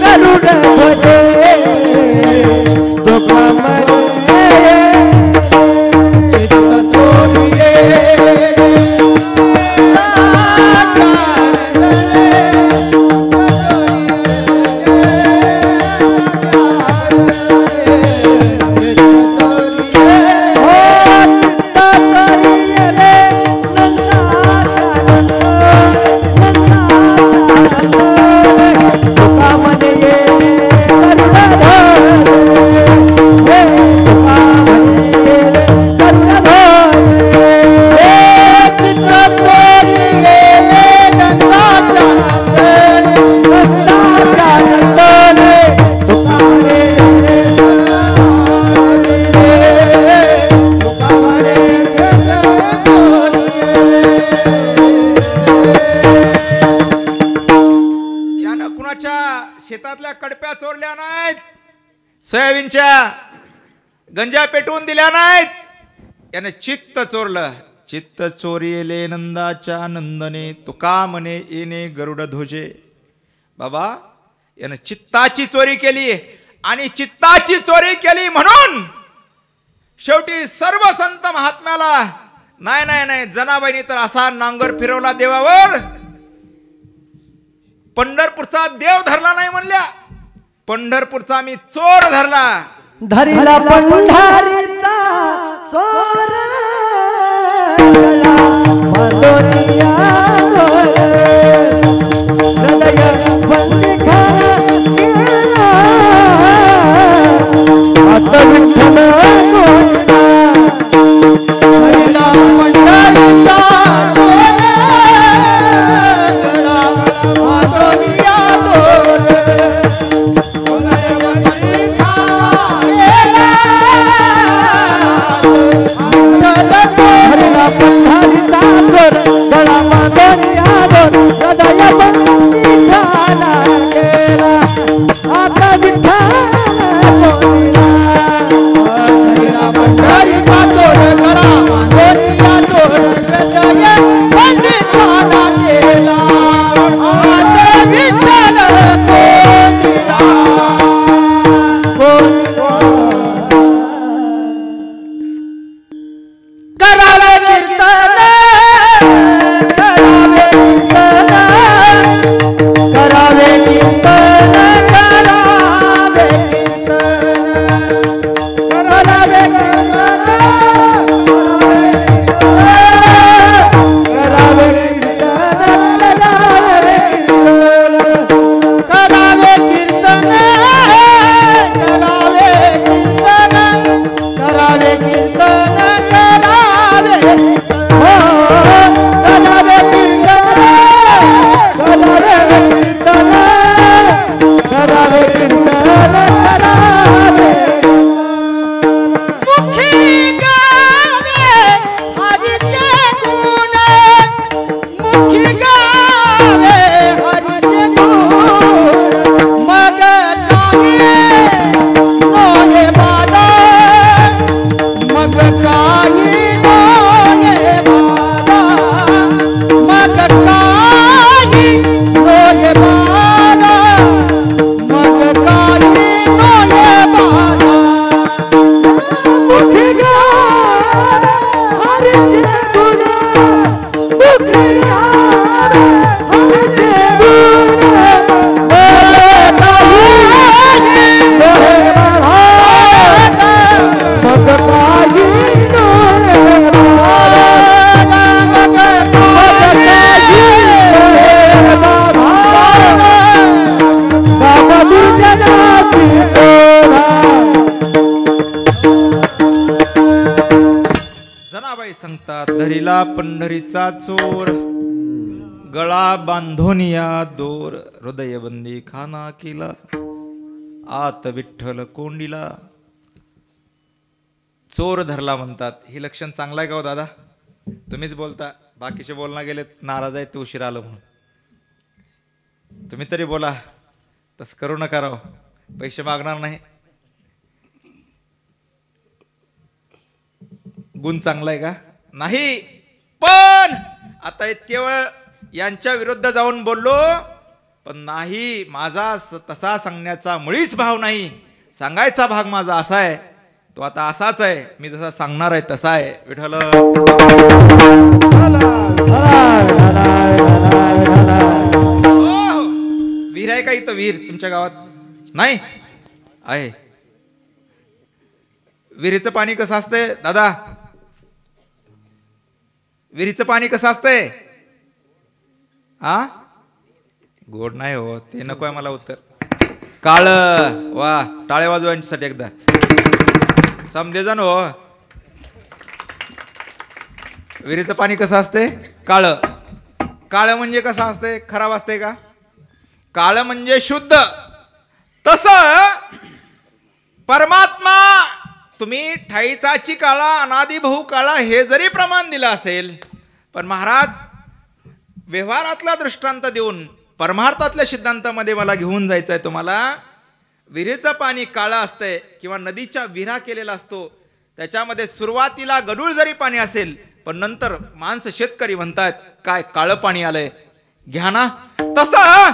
गरुड भजे दुःख बनये चित्त चोरिये शेतातल्या कडप्या चोरल्या नाहीत, सोयाबीनच्या गंजा पेटवून दिल्या नाहीत. याने चित्त चोरलं. चित्त चोरिले नंदाच्या नंदने तुका म्हणे येणे गरुड ध्वजे. बाबा याने चित्ताची चोरी केली आणि चित्ताची चोरी केली म्हणून शेवटी सर्व संत महात्म्याला नाही नाही नाही जनाबाईनी तर असा नांगर फिरवला देवावर, पंढरपूरचा देव धरला नाही म्हणल्या, पंढरपूरचा मी चोर धरला. धरिला पंढरीचा चोर मदोनिया हृदय बंदिखाना केला आता विठ्ठल कोणा. धरिला पंढरीचा चोर मदोनिया चोर पंढरीचा चोर गळा मागोनी आदर हृदय बंदी झाला कीर्तन करावे कीर्तन करावे सांगतात धरिला पंढरीचा चोर गळा बांधोनिया दोर हृदयबंदी खाना केला आत विठ्ठल कोंडीला. चोर धरला म्हणतात. ही लक्षण चांगलं आहे का हो दादा? तुम्हीच बोलता, बाकीचे बोलणं गेले नाराज आहे ते उशीर आलं म्हणून. तुम्ही तरी बोला, तसं करू नका राव, पैसे मागणार नाही. गुण चांगला आहे का? नाही. पण आता केवळ यांच्या विरुद्ध जाऊन बोललो, पण नाही, माझा तसा सांगण्याचा मुळीच भाव नाही. सांगायचा भाग माझा असा आहे, तो आता असाच आहे, मी जसा सांगणार आहे तसा आहे. विठ्ठल विहीर आहे का इथं? विहीर तुमच्या गावात नाही आहे? विहिरीचं पाणी कसं असतंय दादा? विहिरीचं पाणी कसं असतंय? हा, गोड नाही हो, ते नको आहे मला उत्तर. काळ. वा, टाळे वाजवा यांच्यासाठी एकदा. समजे जण हो. विहिरीचं पाणी कसं असते? काळ. काळ म्हणजे कसं असते? खराब असते का? काळ म्हणजे शुद्ध. तसं परमात्मा तुम्ही ठाईचाची काळा अनादि बहु काळा हे जरी प्रमाण दिलं असेल, पण महाराज व्यवहारातला दृष्टांत देऊन परमार्थातल्या सिद्धांतामध्ये मला घेऊन जायचं आहे तुम्हाला. विहिरीचं पाणी काळं असतंय किंवा नदीच्या विहिरा केलेला असतो, त्याच्यामध्ये सुरुवातीला गढूळ जरी पाणी असेल, पण नंतर माणसं शेतकरी म्हणतात काय काळं पाणी आलंय, घ्या ना. तसं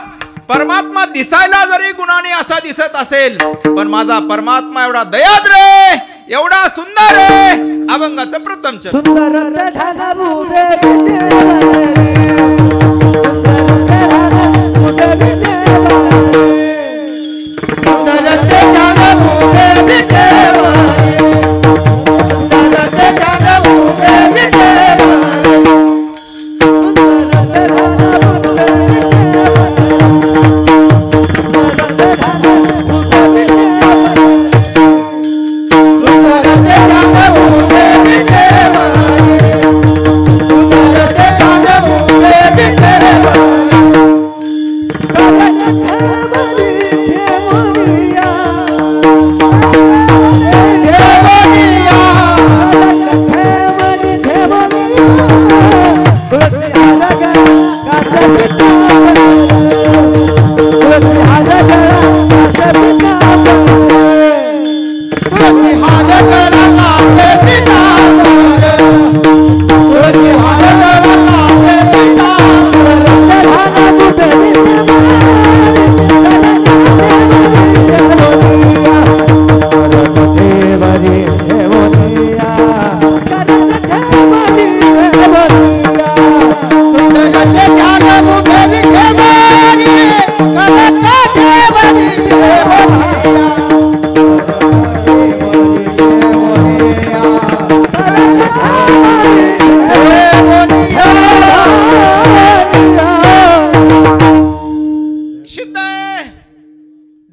परमात्मा दिसायला जरी गुणाने असा दिसत असेल, पण माझा परमात्मा एवढा दयाद्र आहे, एवढा सुंदर आहे. अभंगाचं प्रथम सुंदर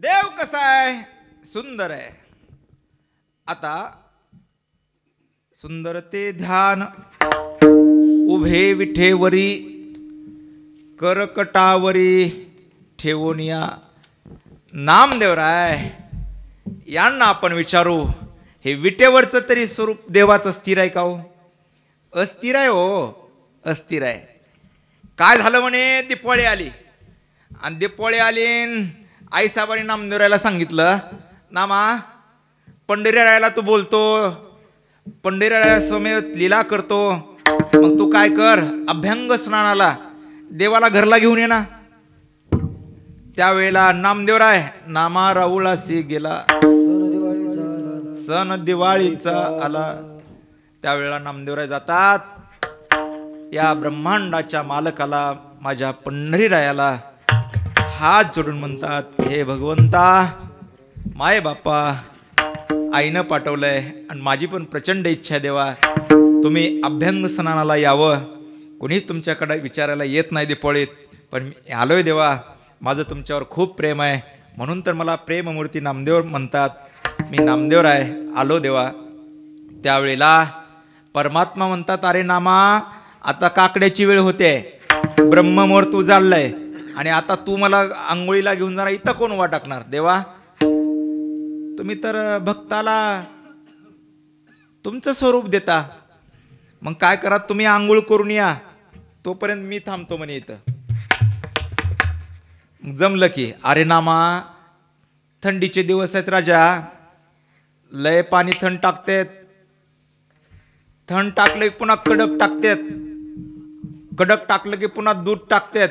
देव कसा आहे? सुंदर आहे. आता सुंदर ते ध्यान उभे विठेवरी करकटावरी ठेवून या. नामदेवराय यांना आपण विचारू, हे विटेवरचं तरी स्वरूप देवाचं स्थिर आहे का हो? अस्थिर आहे हो, अस्थिर आहे. काय झालं म्हणे, दिपवाळी आली आणि दिपवाळी आली, आईसाहेबांनी नामदेवरायला सांगितलं, नामा पंढरीरायाला तू बोलतो, पंढरीराया समेत लीला करतो, मग तू काय कर, अभ्यंग स्नानाला देवाला घरला घेऊन ये ना. त्यावेळेला नामदेवराय नामा राऊळासी गेला, सण दिवाळीचा आला. त्यावेळेला नामदेवराय जातात, या ब्रह्मांडाच्या मालकाला माझ्या पंढरीरायाला हात जोडून म्हणतात, हे भगवंता, माय बापा आईनं पाठवलंय आणि माझी पण प्रचंड इच्छा देवा, तुम्ही अभ्यंग स्नानाला यावं. कोणीच तुमच्याकडे विचारायला येत नाही दिपवळीत, पण मी आलोय देवा, माझं तुमच्यावर खूप प्रेम आहे, म्हणून तर मला प्रेममूर्ती नामदेव म्हणतात. मी नामदेवराय आलो देवा. त्यावेळेला परमात्मा म्हणतात, अरे नामा, आता काकड्याची वेळ होते, ब्रह्ममुहूर्त उजाडलाय आणि आता तू मला आंघोळीला घेऊन जाणार, इथं कोण उभा टाकणार देवा? तुम्ही तर भक्ताला तुमचं स्वरूप देता, मग काय करा, तुम्ही आंघोळ करून या, तोपर्यंत मी थांबतो म्हणे इथं. जमलं की, अरे नामा, थंडीचे दिवस आहेत राजा, लय पाणी थंड टाकतेत, थंड टाकलं की पुन्हा कडक टाकतेत, कडक टाकलं की पुन्हा दूध टाकतेत,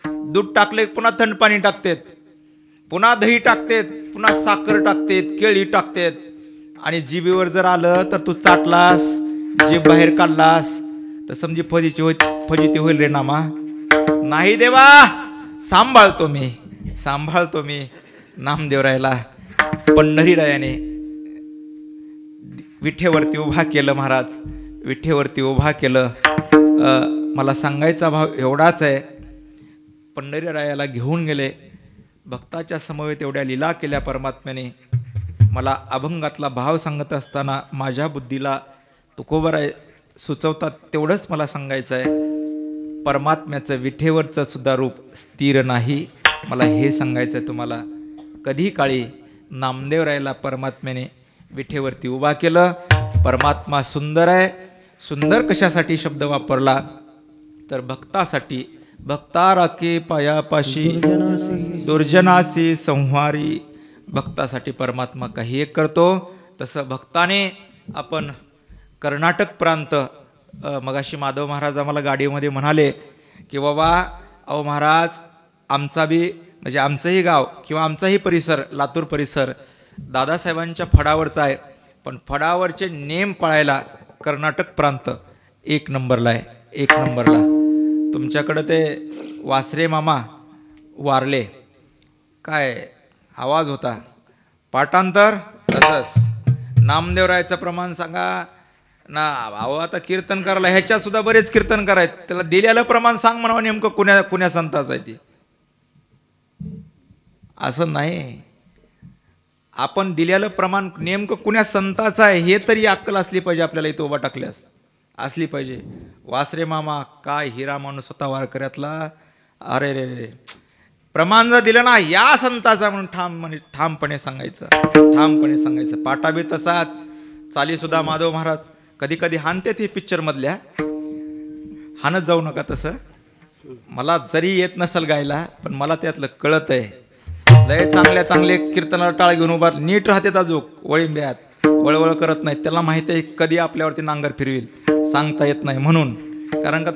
दूध टाकलं की पुन्हा थंड पाणी टाकतेत, पुन्हा दही टाकतेत, पुन्हा साखर टाकतेत, केळी टाकतेत. आणि जिभेवर जर आलं तर तू चाटलास, जीभ बाहेर काढलास तर समजी फजिती होईल रे नामा. नाही देवा, सांभाळतो मी, सांभाळतो मी. नामदेवरायला पंढरीरायाने विठेवरती उभा केलं महाराज, विठेवरती उभा केलं. मला सांगायचा भाव एवढाच आहे, पंढरीरायाला घेऊन गेले, भक्ताच्या समवेत एवढ्या लीला केल्या परमात्म्याने. मला अभंगातला भाव सांगत असताना माझ्या बुद्धीला तुकोबराय सुचवतात, तेवढंच मला सांगायचं आहे. परमात्म्याचं विठेवरचं सुद्धा रूप स्थिर नाही, मला हे सांगायचं आहे तुम्हाला. कधी काळी नामदेवरायाला परमात्म्याने विठेवरती उभा केलं. परमात्मा सुंदर आहे. सुंदर कशासाठी शब्द वापरला तर भक्तासाठी. भक्ता राखे पायापाशी दुर्जनासी संहारी. भक्तासाठी परमात्मा काही एक करतो. तसं भक्ताने आपण कर्नाटक प्रांत, मगाशी माधव महाराज आम्हाला गाडीमध्ये म्हणाले की बाबा, अहो महाराज, आमचा बी म्हणजे आमचंही गाव किंवा आमचाही परिसर, लातूर परिसर दादासाहेबांच्या फडावरचा आहे, पण फडावरचे नेम पाळायला कर्नाटक प्रांत एक नंबरला आहे, एक नंबरला. तुमच्याकडं ते वासरे मामा वारले, काय आवाज होता, पाठांतर तसंच. नामदेवरायचं प्रमाण सांगा ना. अहो आता कीर्तन करायला ह्याच्यात सुद्धा बरेच कीर्तन करायचं, त्याला दिलेलं प्रमाण सांग म्हणावं, नेमकं कुण्या संताचं आहे ते. असं नाही, आपण दिलेलं प्रमाण नेमकं कुण्या संताचं आहे हे तरी अक्कल असली पाहिजे आपल्याला, इथं उभा टाकल्यास असली पाहिजे. वासरे मामा काय हिरा माणूस होता वारकऱ्यातला. अरे रे रे, प्रमाण जर दिलं ना या संताचा म्हणून ठामपणे सांगायचं, ठामपणे सांगायचं. पाटा बी तसाच, चाली सुद्धा माधव महाराज कधी कधी हानते ते पिक्चर मधल्या, हानत जाऊ नका तसं. मला जरी येत नसेल गायला, पण मला त्यातलं कळत आहे. लय चांगले कीर्तनाला टाळ घेऊन उभा नीट राहते ताजूक, वळिंब्यात वळवळ करत नाहीत. त्याला माहिती आहे कधी आपल्यावरती नांगर फिरविल, सांगता येत नाही. म्हणून कारण का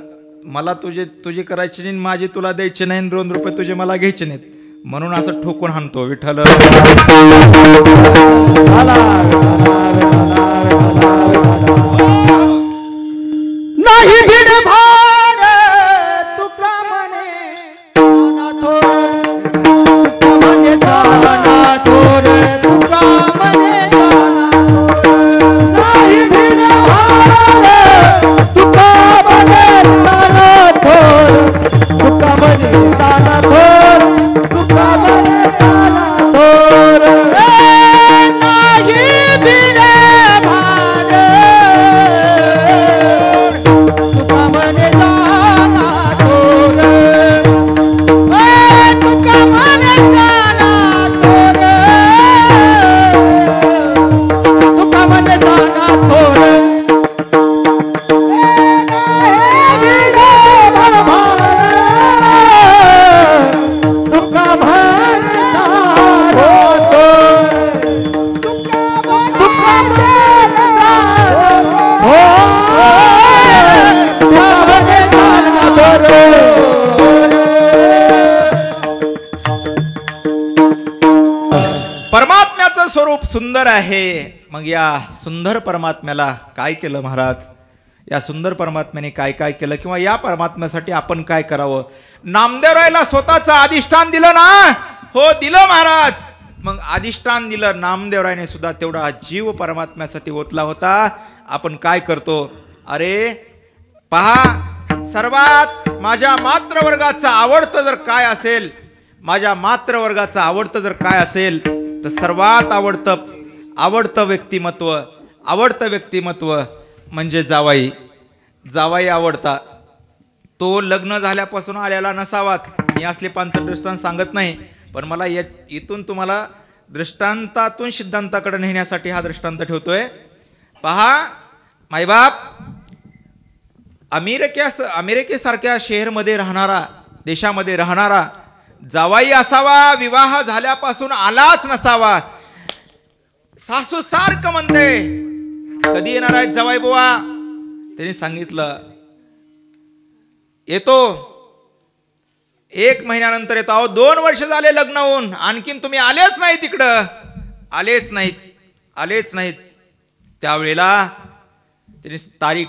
मला तुझी करायची नाही, माझी तुला द्यायची नाही, 2 रुपये तुझे मला घ्यायचे नाहीत, म्हणून असं ठोकून हाणतो. विठ्ठल नाही भिड भाड तुका म्हणे जाना थोर, तुका म्हणे नाही भिड भाड तुका म्हणे जाना थोर, तुका म्हणे जाना थोर, तुका म्हणे जाना थोर. परमात्म्याचं स्वरूप सुंदर आहे. मग या सुंदर परमात्म्याला काय केलं महाराज? या सुंदर परमात्म्याने काय काय केलं, किंवा या परमात्म्यासाठी आपण काय करावं? नामदेवरायला स्वतःचं अधिष्ठान दिलं ना? हो दिलं महाराज. मग अधिष्ठान दिलं, नामदेवरायने सुद्धा तेवढा जीव परमात्म्यासाठी ओतला होता. आपण काय करतो? अरे पहा, सर्वात माझ्या मात्रवर्गाचं आवडतं जर काय असेल, माझ्या मात्रवर्गाचं आवडतं जर काय असेल, तर सर्वात आवडतं व्यक्तिमत्व म्हणजे जावाई. जावाई आवडता. तो लग्न झाल्यापासून आलेला नसावाच. मी असले पांचट दृष्टांत सांगत नाही, पण मला इथून तुम्हाला दृष्टांतातून सिद्धांताकडे नेण्यासाठी हा दृष्टांत ठेवतोय. पहा, मायबाप अमेरिकेसारख्या शहरमध्ये राहणारा, देशामध्ये राहणारा जावाई असावा, विवाह झाल्यापासून आलाच नसावा. सासू सारखं म्हणते, कधी येणार आहेत जावाई बुवा? त्यांनी सांगितलं येतो, 1 महिन्यानंतर येतो. अहो 2 वर्ष झाले लग्न होऊन, आणखीन तुम्ही आलेच नाही तिकडं. आलेच नाहीत. त्यावेळेला त्यांनी तारीख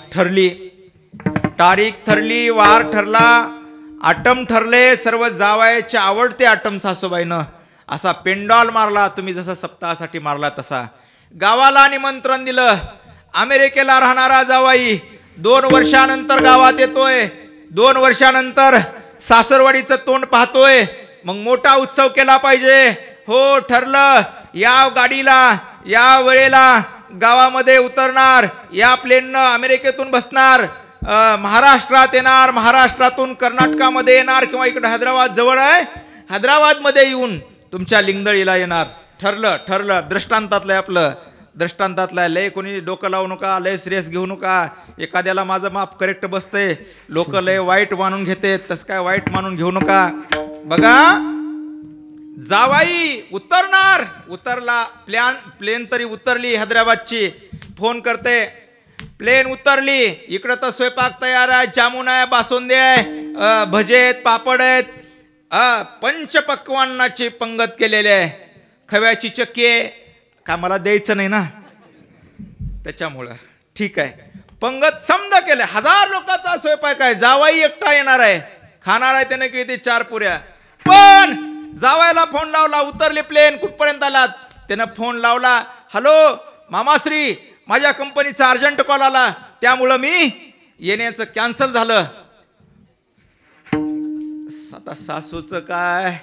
ठरली, वार ठरला, आटम ठरले. सर्व जावयाचे आवडते आटम सासूबाईनं असा पेंडॉल मारला, तुम्ही जसा सप्ताहासाठी मारला तसा. गावाला निमंत्रण दिलं. अमेरिकेला राहणारा जावाई 2 वर्षानंतर गावात येतोय. 2 वर्षानंतर सासरवाडीचं तोंड पाहतोय. मग मोठा उत्सव केला पाहिजे. हो ठरलं, या गाडीला या वेळेला गावामध्ये उतरणार, या प्लेननं अमेरिकेतून बसणार, महाराष्ट्रात येणार, महाराष्ट्रातून कर्नाटकामध्ये येणार, किंवा इकडे हैदराबाद जवळ आहे, हैदराबादमध्ये येऊन तुमच्या लिंगदळीला येणार. ठरलं. दृष्टांतातलं आहे. लय कोणी डोकं लावू नका, लय सिरियस घेऊ नका. एखाद्याला माझं माप करेक्ट बसतंय, लोक लय वाईट मानून घेते, तसं काय वाईट मानून घेऊ नका. बघा, जावाई उतरला. प्लेन तरी उतरली हैदराबादची. फोन करते, प्लेन उतरली. इकडं तर स्वयंपाक तयार आहे, जामुन आहे, बासुंदी आहे, भजे आहेत, पापड आहेत, पंचपक्वान्नाची पंगत केलेली आहे, खव्याची चक्की आहे. का मला द्यायचं नाही ना, त्याच्यामुळं ठीक आहे. पंगत समजा केले, 1000 लोकांचा स्वयंपाक आहे. जावाई एकटा येणार आहे, खाणार आहे त्याने किती 4 पुऱ्या. पण जावायला फोन लावला, उतरले प्लेन, कुठपर्यंत आलात? त्यानं फोन लावला, हॅलो मामाश्री, माझ्या कंपनीचा अर्जंट कॉल आला, त्यामुळं मी येण्याचं कॅन्सल झालं. आता सासूचं काय?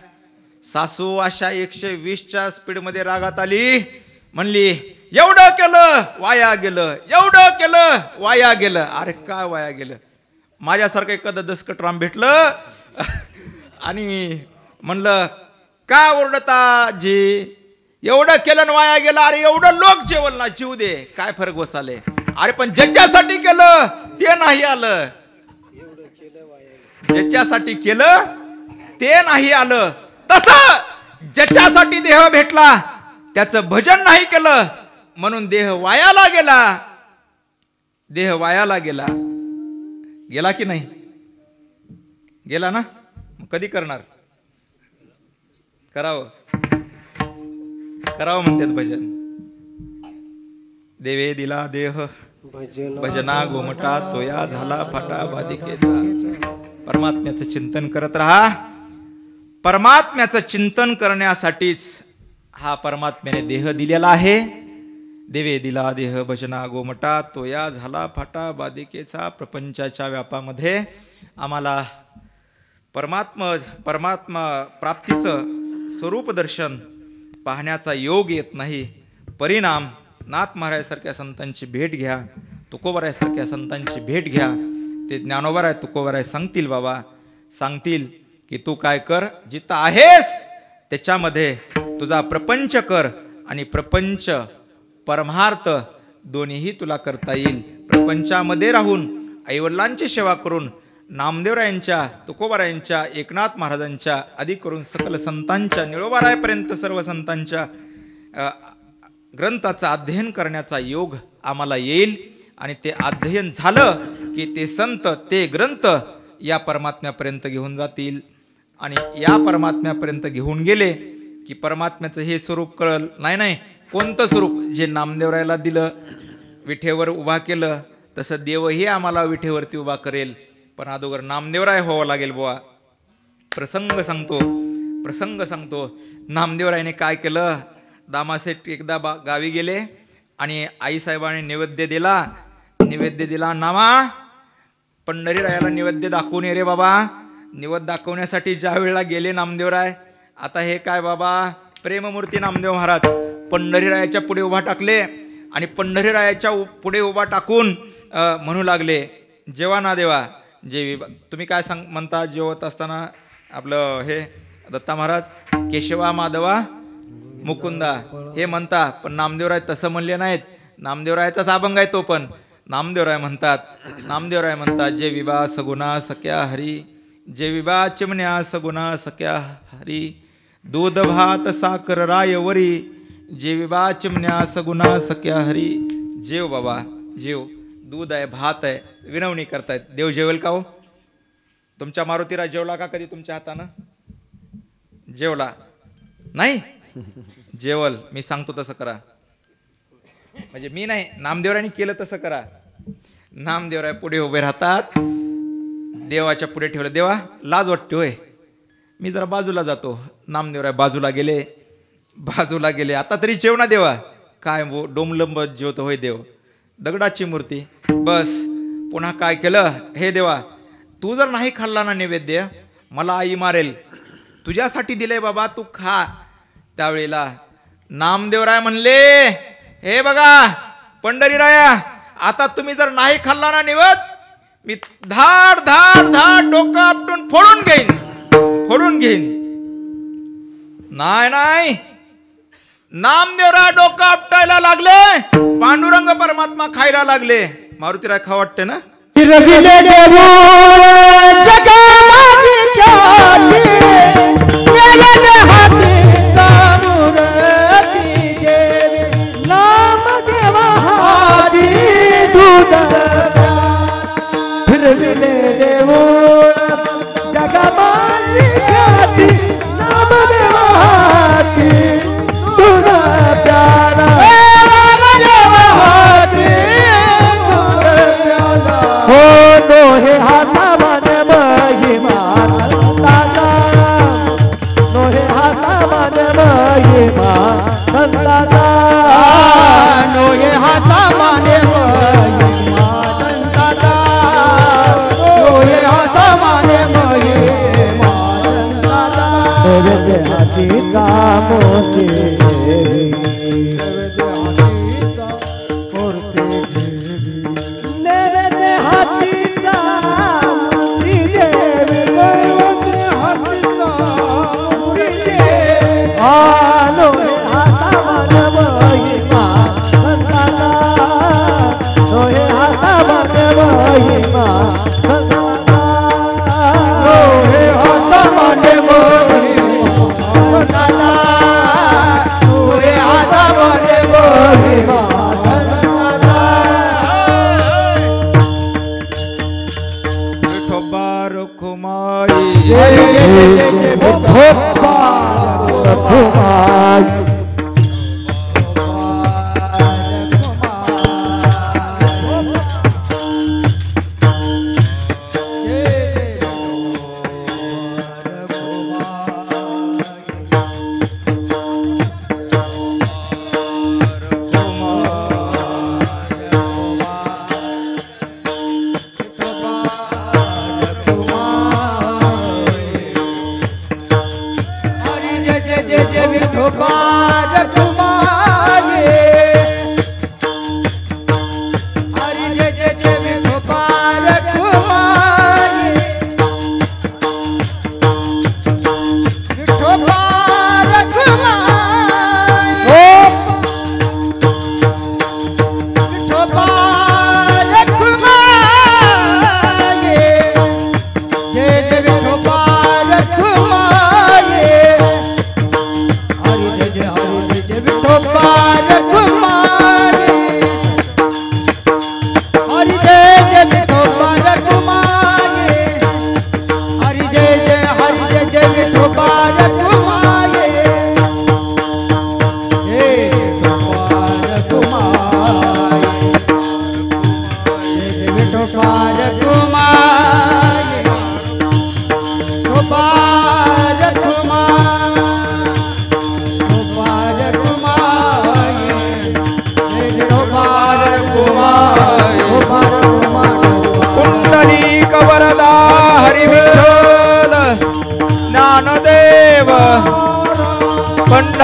सासू अशा 120च्या स्पीडमध्ये रागात आली, म्हणली एवढं केलं वाया गेलं. अरे काय वाया गेलं? माझ्यासारखं एखादं दसकट राम भेटलं आणि म्हणलं का ओरडता जी, एवढं केलं वाया गेलं. अरे एवढं लोक जेवल ना, जीव दे, काय फरक बसाले. अरे पण ज्याच्यासाठी केलं ते नाही आलं, ज्याच्यासाठी केलं ते नाही आलं. तसं ज्याच्यासाठी देह भेटला त्याचं भजन नाही केलं, म्हणून देह वायाला गेला. गेला की नाही गेला ना? कधी करणार? करावं म्हणतात भजन. देवे दिला देह भजना गोमटा, तोया झाला फाटा बाधिकेचा. परमात्म्याचं चिंतन करत राहा. परमात्म्याचं चिंतन करण्यासाठीच हा परमात्म्याने देह दिलेला आहे. देवे दिला देह भजना गोमटा, तोया झाला फाटा बाधिकेचा. प्रपंचाच्या व्यापामध्ये आम्हाला परमात्मा प्राप्तीचं स्वरूप दर्शन पाहण्याचा योग येत नाही. परिणाम नाथ महाराजांसारख्या संतांची भेट घ्या, तुकोबारायांसारख्या संतांची भेट घ्या. ते ज्ञानोबाराय तुकोबाराय सांगतील, बाबा सांगतील की तू काय कर, जिथं आहेस त्याच्यामध्ये तुझा प्रपंच कर, आणि प्रपंच परमार्थ दोन्हीही तुला करता येईल. प्रपंचामध्ये राहून आईवडिलांची सेवा करून नामदेवरायांच्या, तुकोबारायांच्या, एकनाथ महाराजांच्या, आदी करून सकल संतांच्या, निळोबारायपर्यंत सर्व संतांच्या ग्रंथाचा अध्ययन करण्याचा योग आम्हाला येईल. आणि ते अध्ययन झालं की ते संत, ते ग्रंथ या परमात्म्यापर्यंत घेऊन जातील. आणि या परमात्म्यापर्यंत घेऊन गेले की परमात्म्याचं हे स्वरूप कळल. नाही नाही, कोणतं स्वरूप जे नामदेवरायला दिलं, विठेवर उभा केलं, तसं देवही आम्हाला विठेवरती उभा करेल. पण अगोदर नामदेवराय व्हावं लागेल बुवा. प्रसंग सांगतो. नामदेवरायने काय केलं, दामासेठ एकदा गावी गेले आणि आईसाहेबांनी नैवेद्य दिला. नामा पंढरीरायाला नैवेद्य दाखवून ये रे बाबा. नैवेद्य दाखवण्यासाठी ज्या वेळेला गेले नामदेवराय, आता हे काय बाबा, प्रेममूर्ती नामदेव महाराज पंढरीरायाच्या पुढे उभा टाकले आणि पंढरीरायाच्या पुढे उभा टाकून म्हणू लागले, जेवा ना देवा जेवी. तुम्ही काय म्हणता जेवत असताना आपलं हे दत्ता महाराज, केशवा माधवा मुकुंदा हे म्हणता. पण नामदेवराय तसं म्हणले नाहीत. नामदेवरायाचाच अभंग आहे तो. पण नामदेवराय म्हणतात जे विभा सगुणा सख्या हरी, जे विभा चिमण्या सगुणा सख्या हरी, दूध भात साखर रायवरी, जे विभा चिमण्या सगुणा सख्या हरी. जेव बाबा जेव, दूध आहे भात आहे. विनवणी करतायत, देव जेवेल का हो? तुमच्या मारुतीराज जेवला का कधी तुमच्या हातानं? जेवला नाही? जेवल. मी सांगतो तसं करा. म्हणजे मी नाही, नामदेवरायांनी केलं तसं करा. नामदेवराय पुढे उभे राहतात, देवाच्या पुढे ठेवलं. देवा लाज वाटते होय, मी जरा बाजूला जातो. नामदेवराय बाजूला गेले. आता तरी जेव ना देवा. काय डोमलंब जेवतो होय देव, दगडाची मूर्ती. बस पुन्हा काय केलं, हे देवा तू जर नाही खाल्ला ना नैवेद्य, मला आई मारेल. तुझ्यासाठी दिलंय बाबा, तू खा. त्यावेळेला नामदेवराय म्हणले, हे बघा पंढरीराया, आता तुम्ही जर नाही खाल्ला ना निवद, मी धाड डोकं आपटून फोडून घेईन. नाही, नामदेवराय डोकं आपटायला लागले, पांडुरंग परमात्मा खायला लागले. मारुतीराय खा वाटते ना? जय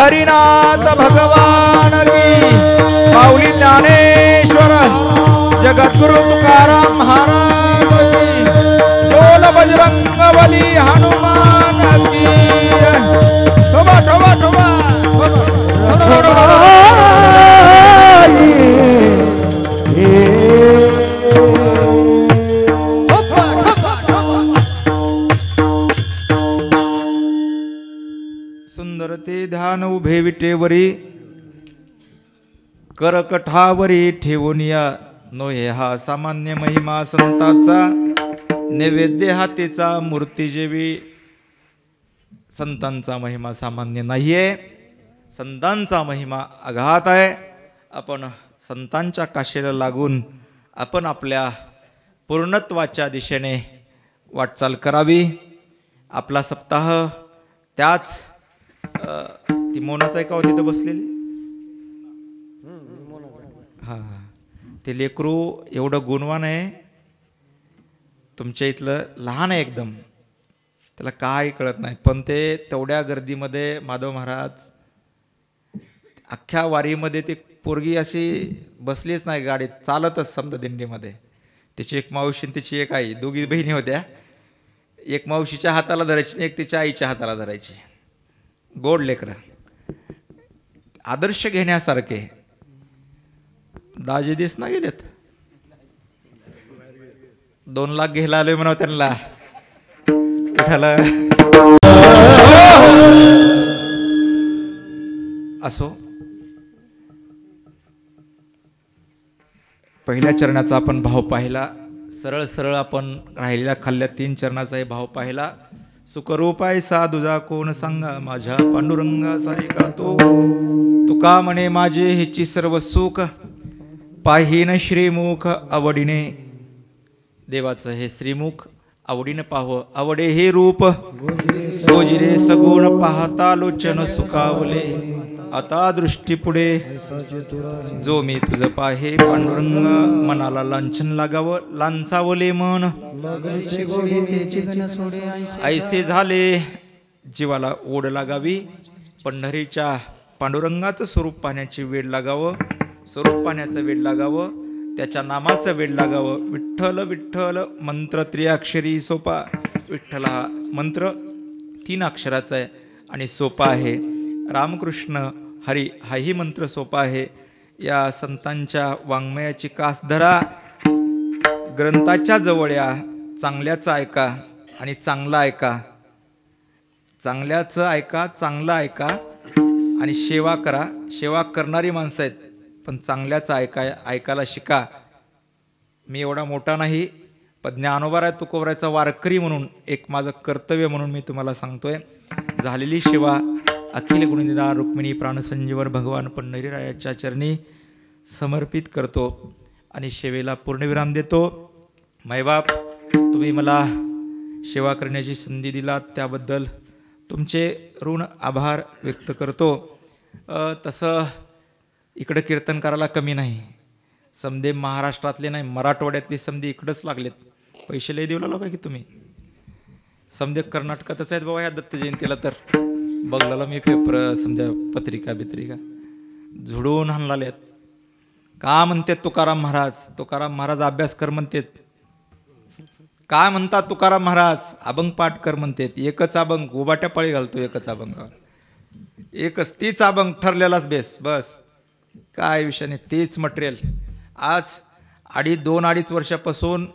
हरिनाथ भगवान की माऊली ज्ञानेश्वर जगद्गुरु तुकाराम महाराज की बोल बजरंग बली हनुमान की शोभा शोभा शोभा सुंदर ते ध्यान उभे विटेवरी करकठावरी ठेवून या नोहे हा सामान्य महिमा संताचा नैवेद्य हातीचा मूर्तीजेवी संतांचा महिमा सामान्य नाहीये संतांचा महिमा अगाध आहे आपण संतांच्या काशीला लागून आपण आपल्या पूर्णत्वाच्या दिशेने वाटचाल करावी आपला सप्ताह त्याच ती मोनाचा एका तिथं बसलेली हां ते लेकरू एवढं गुणवान आहे तुमच्या इथलं लहान आहे एकदम त्याला काही कळत नाही पण ते तेवढ्या गर्दीमध्ये माधव महाराज अख्ख्या वारीमध्ये ती पोरगी अशी बसलीच नाही गाडीत चालतच समजा दिंडीमध्ये तिची एक मावशी आणि तिची एक आई दोघी बहिणी होत्या एक मावशीच्या हाताला धरायची एक तिच्या आईच्या हाताला धरायची गोड लेकरं आदर्श घेण्यासारखे दाजी दिस ना गेलेत 2 लाख घ्यायला आलोय म्हणा त्यांना उठाला असो पहिल्या चरणाचा आपण भाव पाहिला सरळ सरळ आपण राहिलेल्या खाल्ल्या 3 चरणाचाही भाव पाहिला सुखरूपाय साधुजा कोण सांगा माझ्या पांडुरंगाचा ऐका तो तुका म्हणे माझे हिची सर्व सुख पाहीन श्रीमुख आवडीने देवाचं हे श्रीमुख आवडीने पाहावं आवडे हे रूप गोजिरे सगुण पाहता लोचन सुखावले आता दृष्टी पुढे जो मी तुझ पाहे पांडुरंग मनाला लांछन लागावं लांचावले मन ऐसे झाले जीवाला ओढ लागावी पंढरीच्या पांडुरंगाचं स्वरूप पाहण्याची वेळ लागावं स्वरूप पाहण्याचं वेळ लागावं त्याच्या नामाचं वेळ लागावं विठ्ठल विठ्ठल मंत्र त्रिअक्षरी सोपा विठ्ठल हा मंत्र 3 अक्षराचा आहे आणि सोपा आहे रामकृष्ण हरी हाही मंत्र सोपा आहे या संतांच्या वाङ्मयाची कास धरा ग्रंथाच्या जवळ या चांगल्याचं ऐका आणि चांगलं ऐका चांगल्याचं ऐका चांगलं ऐका आणि सेवा करा सेवा करणारी माणसं आहेत पण चांगल्याचं ऐकायला शिका मी एवढा मोठा नाही पण ज्ञानोबा तुकोबरायचा वारकरी म्हणून एक माझं कर्तव्य म्हणून मी तुम्हाला सांगतोय झालेली सेवा अखिल गुणनिधान रुक्मिणी प्राणसंजीवर भगवान पंढरीरायाच्या चरणी समर्पित करतो आणि सेवेला पूर्णविराम देतो मायबाप तुम्ही मला सेवा करण्याची संधी दिलात त्याबद्दल तुमचे ऋण आभार व्यक्त करतो तसं इकडं कीर्तन करायला कमी नाही समदे महाराष्ट्रातले नाही मराठवाड्यातली समधी इकडंच लागलेत पैसे लय देऊ लागला की तुम्ही समदे कर्नाटकातच आहेत बाबा या दत्त जयंतीला तर बघला मी पेपर समजा पत्रिका बित्रिका झुडून हाणलेत का म्हणतात तुकाराम महाराज अभ्यास कर म्हणतात काय म्हणतात तुकाराम महाराज अभंग पाठ कर म्हणतात एकच अभंग उबाट्या पाळी घालतो एकच अभंग एकच तीच अभंग ठरलेलाच बेस बस काय विषय नाही तेच मटेरियल आज 2-2.5 वर्षापासून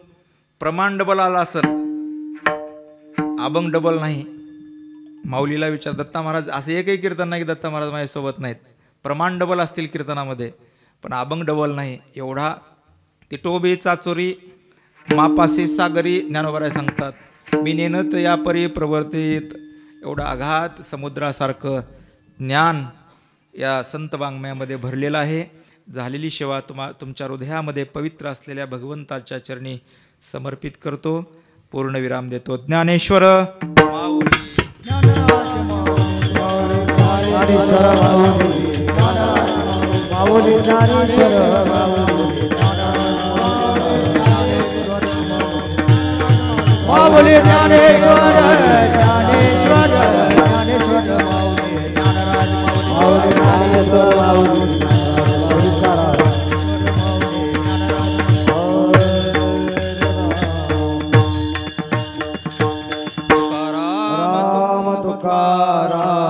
प्रमाण डबल आला असेल अभंग डबल नाही माऊलीला विचार दत्ता महाराज असं एकही कीर्तन नाही की दत्ता महाराज माझ्यासोबत नाहीत प्रमाण डबल असतील कीर्तनामध्ये पण अभंग डबल नाही एवढा ती टोबी चाचोरी मापासी सागरी ज्ञानोबराय सांगतात मी नेनत या परी प्रवर्तित एवढा अघात समुद्रासारखं ज्ञान या संत वाङ्मयामध्ये भरलेलं आहे झालेली सेवा तुमच्या हृदयामध्ये पवित्र असलेल्या भगवंताच्या चरणी समर्पित करतो पूर्णविराम देतो ज्ञानेश्वर माऊली माऊली ज्ञानेश्वर ज्ञानेश्वर ज्ञानेश्वर माऊली ज्ञानराज तुकाराम